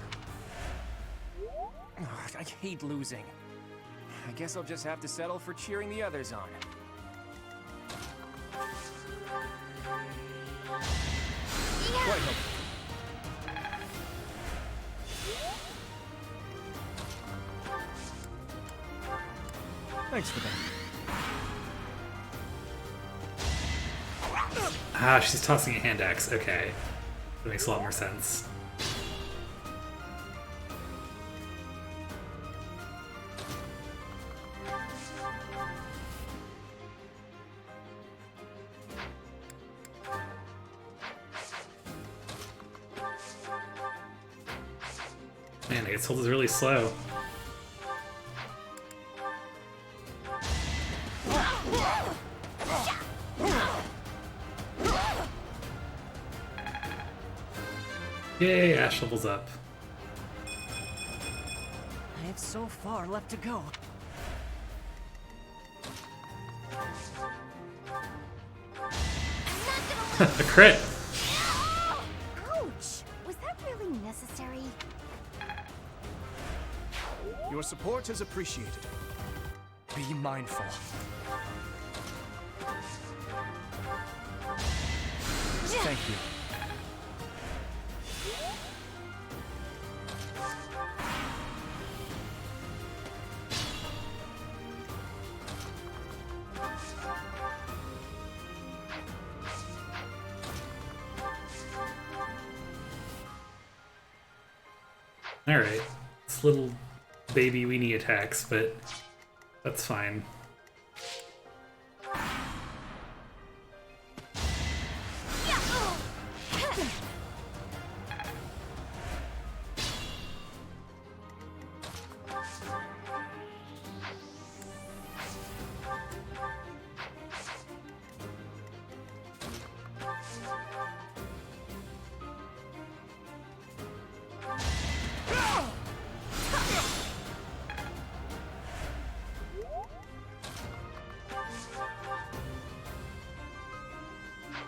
Ugh, I hate losing. I guess I'll just have to settle for cheering the others on. Quite helpful. Thanks for that. Ah, she's tossing a hand axe. Okay. That makes a lot more sense. Man, I guess hold is really slow. Yay, Ash levels up. have so far left to go. A crit! Ouch! Was that really necessary? Your support is appreciated. Be mindful. Thank you. Alright. It's little baby weenie attacks, but that's fine.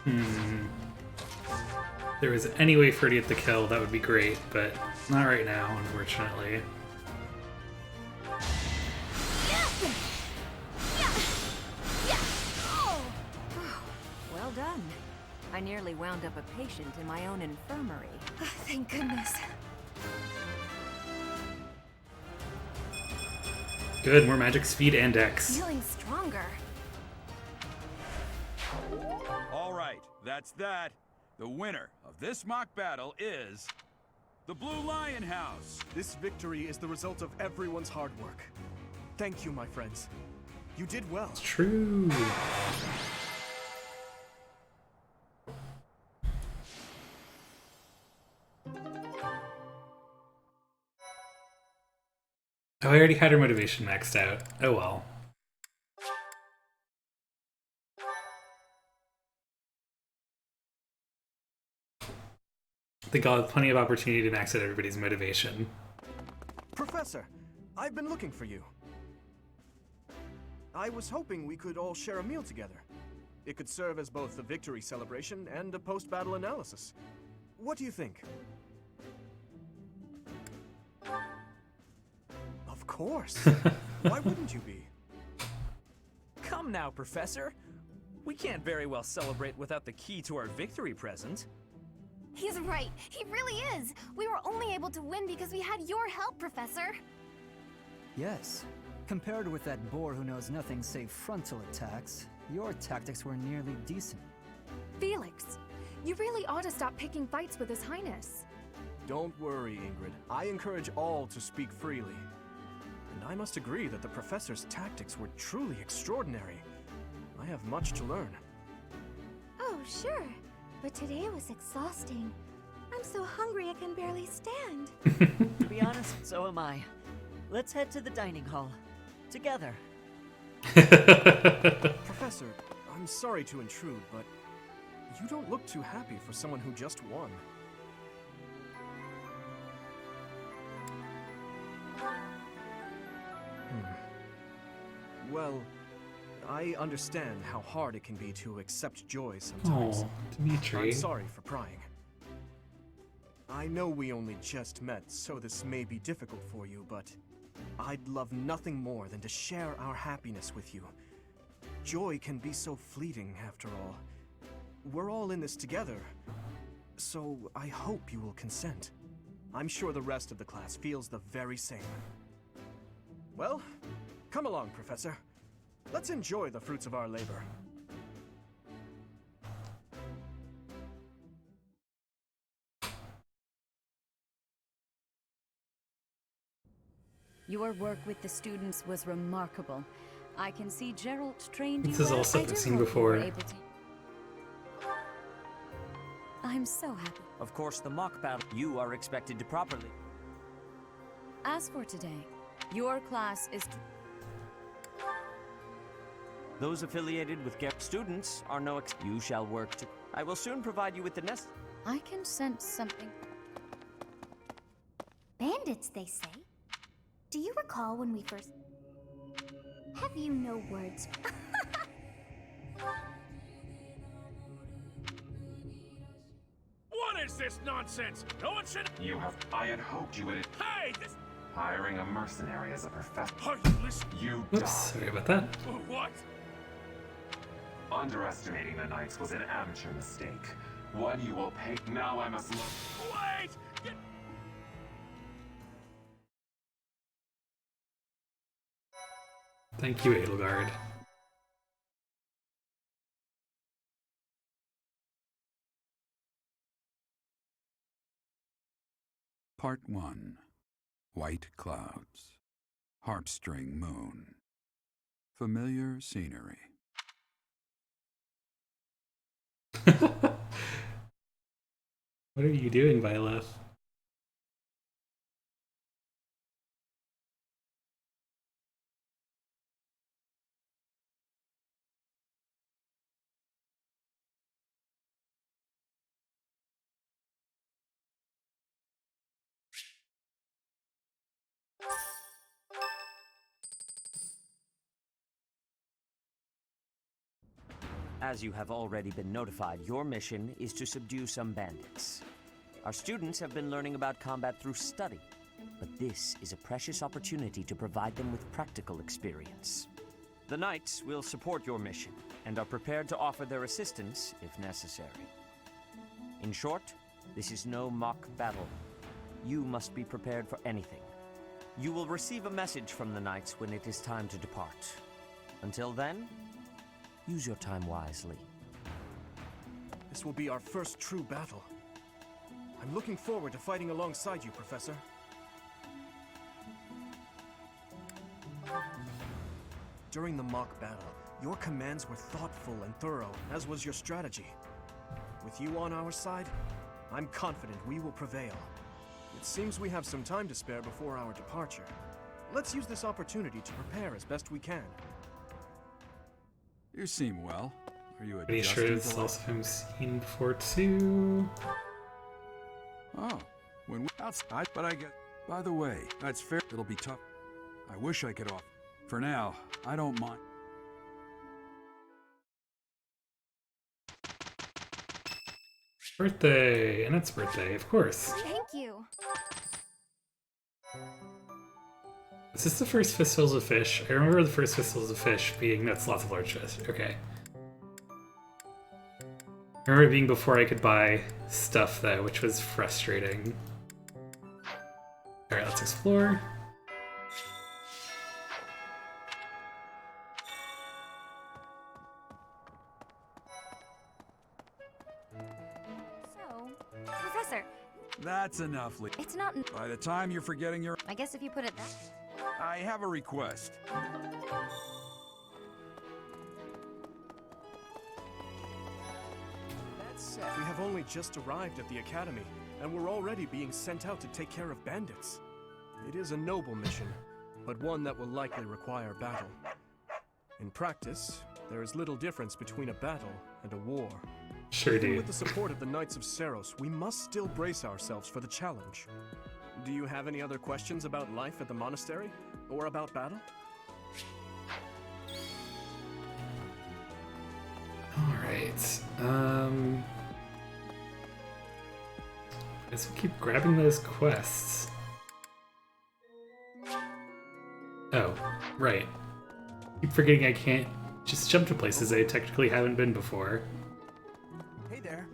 If there was any way for her to get the kill, that would be great, but not right now, unfortunately. Well done. I nearly wound up a patient in my own infirmary. Thank goodness. Good, more magic speed and dex. Feeling stronger. All right, that's that. The winner of this mock battle is the Blue Lion House. This victory is the result of everyone's hard work. Thank you, my friends. You did well. It's true. Oh, I already had her motivation maxed out. Oh well. I think I'll have plenty of opportunity to max out everybody's motivation. Professor, I've been looking for you. I was hoping we could all share a meal together. It could serve as both a victory celebration and a post-battle analysis. What do you think? Of course. Why wouldn't you be? Come now, Professor. We can't very well celebrate without the key to our victory present. He's right. He really is. We were only able to win because we had your help, Professor. Yes. Compared with that boar who knows nothing save frontal attacks, your tactics were nearly decent. Felix, you really ought to stop picking fights with His Highness. Don't worry, Ingrid. I encourage all to speak freely. And I must agree that the Professor's tactics were truly extraordinary. I have much to learn. Oh, sure. But today was exhausting. I'm so hungry I can barely stand. To be honest, so am I. Let's head to the dining hall. Together. Professor, I'm sorry to intrude, but you don't look too happy for someone who just won. Well, I understand how hard it can be to accept joy sometimes. Oh, Dimitri. I'm sorry for prying. I know we only just met, so this may be difficult for you, but I'd love nothing more than to share our happiness with you. Joy can be so fleeting, after all. We're all in this together, so I hope you will consent. I'm sure the rest of the class feels the very same. Well, come along, Professor. Let's enjoy the fruits of our labor. Your work with the students was remarkable. I can see Geralt trained This you is all well. stuff I've seen before. I'm so happy. Of course, the mock battle, you are expected to properly. As for today, your class is... Those affiliated with GEP students are no you shall work to... I will soon provide you with the nest... I can sense something. Bandits, they say. Do you recall when we first... Have you no words? What is this nonsense? No one should. I had hoped you would. Hey, this. Hiring a mercenary as a professor. Are you listening? You Oops, died. sorry about that. What? Underestimating the Knights was an amateur mistake. One you will pay. Now I must look. Wait! Thank you, Edelgard. Part 1. White Clouds. Heartstring Moon. Familiar scenery. What are you doing, Violet? As you have already been notified, your mission is to subdue some bandits. Our students have been learning about combat through study, but this is a precious opportunity to provide them with practical experience. The Knights will support your mission, and are prepared to offer their assistance if necessary. In short, this is no mock battle. You must be prepared for anything. You will receive a message from the Knights when it is time to depart. Until then, use your time wisely. This will be our first true battle. I'm looking forward to fighting alongside you, Professor. During the mock battle, your commands were thoughtful and thorough, as was your strategy. With you on our side, I'm confident we will prevail. It seems we have some time to spare before our departure. Let's use this opportunity to prepare as best we can. You seem well. Are you Pretty sure adjusting it's to also him seen before too. Oh, when we outside, but I get. By the way, that's fair. It'll be tough. I wish I could off. For now, I don't mind. Birthday! And it's birthday, of course. Thank you. Is this the first Fistfuls of Fish? I remember the first Fistfuls of Fish being that's lots of large fish. Okay. I remember it being before I could buy stuff though, which was frustrating. Alright, let's explore. So, Professor, That's enough, Lee. it's not. By the time you're forgetting your... I guess if you put it that. I have a request. That said, we have only just arrived at the Academy, and we're already being sent out to take care of bandits. It is a noble mission, but one that will likely require battle. In practice, there is little difference between a battle and a war. Sure, Even dude. with the support of the Knights of Seiros, we must still brace ourselves for the challenge. Do you have any other questions about life at the monastery? Or about battle? Alright. Guess we'll keep grabbing those quests. Oh, right. Keep forgetting I can't just jump to places I technically haven't been before. Hey there.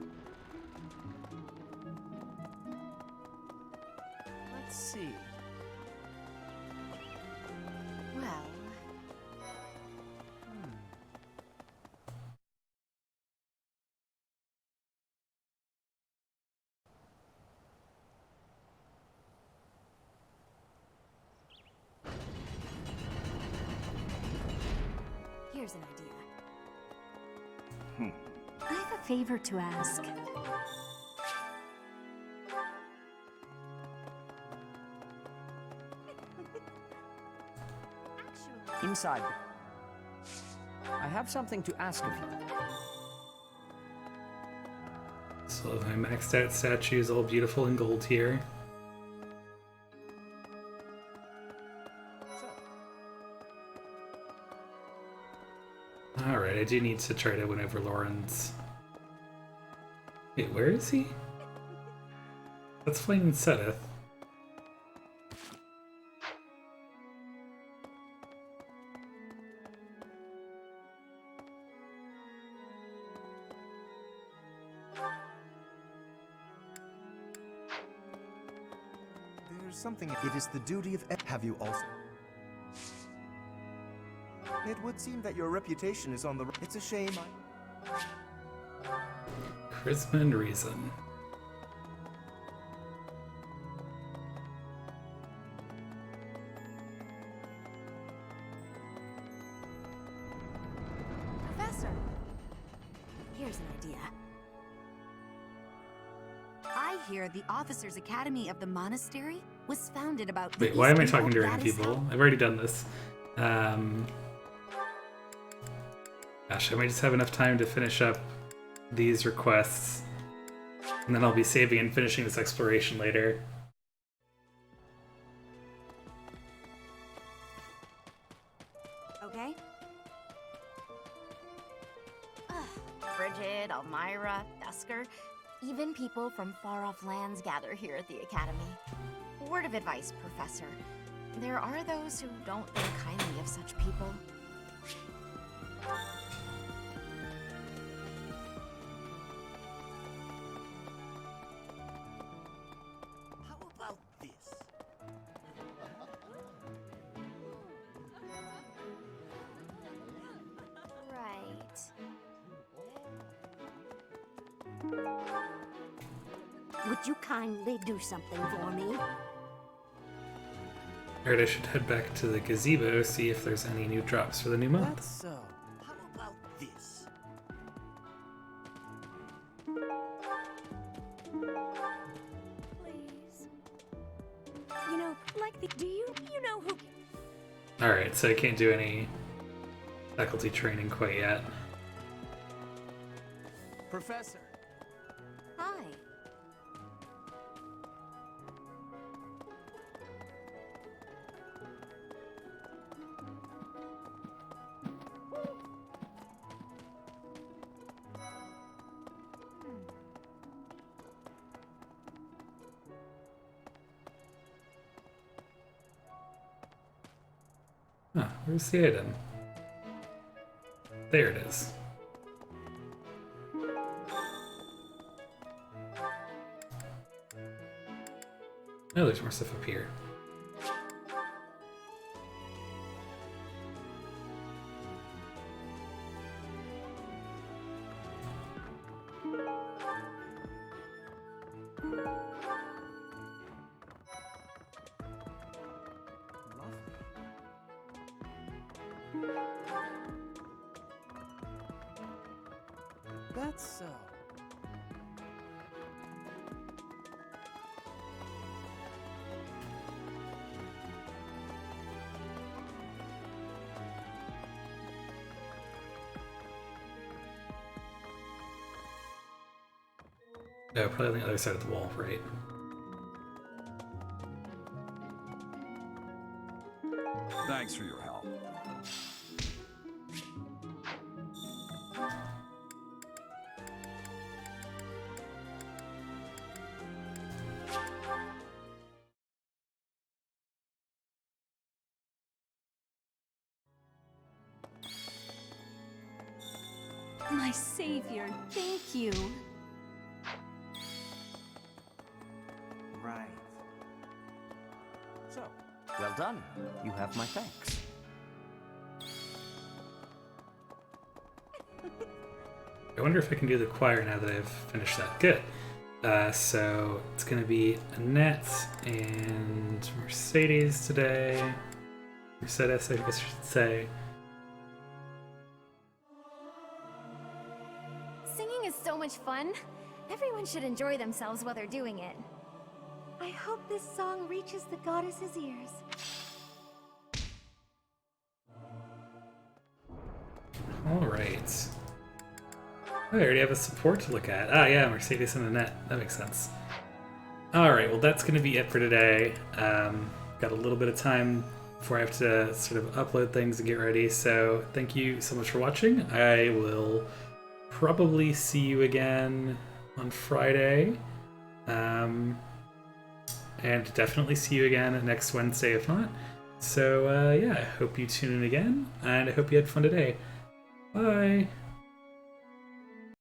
Let's see. Well, Here's an idea. I have a favor to ask. Inside. I have something to ask of you. So my maxed out statue is all beautiful in gold here. Alright, I do need to try to win over Lawrence. Wait, where is he? That's Flame and Seteth. There's something. It is the duty of. Have you also? It would seem that your reputation is on the. It's a shame. Charisma and reason. Professor, here's an idea. I hear the Officers' Academy of the Monastery was founded about. Wait, why am I talking to random people? I've already done this. Gosh, I might just have enough time to finish up these requests, and then I'll be saving and finishing this exploration later. Okay. Bridget, Elmira, Dusker, even people from far-off lands gather here at the Academy. Word of advice, Professor. There are those who don't think kindly of such people. How about this? Right. Would you kindly do something for me? Alright, I should head back to the gazebo, see if there's any new drops for the new month. That's so. How about this? Please. You know, like the. Do you know who? Alright, so I can't do any faculty training quite yet. Professor. Hi. Huh, where's the item? There it is. Oh, there's more stuff up here. That's so. No, probably on the other side of the wall, right? Thanks for your help. My savior, thank you. Right. So, well done. You have my thanks. I wonder if I can do the choir now that I've finished that. Good. So it's going to be Annette and Mercedes today. Mercedes, I guess I should say. Singing is so much fun. Everyone should enjoy themselves while they're doing it. I hope this song reaches the goddess's ears. Alright. Oh, I already have a support to look at. Ah, yeah, Mercedes and Annette. That makes sense. Alright, well, that's going to be it for today. Got a little bit of time before I have to sort of upload things and get ready. So thank you so much for watching. I will probably see you again on Friday. And definitely see you again next Wednesday if not. So yeah, I hope you tune in again, and I hope you had fun today. Bye!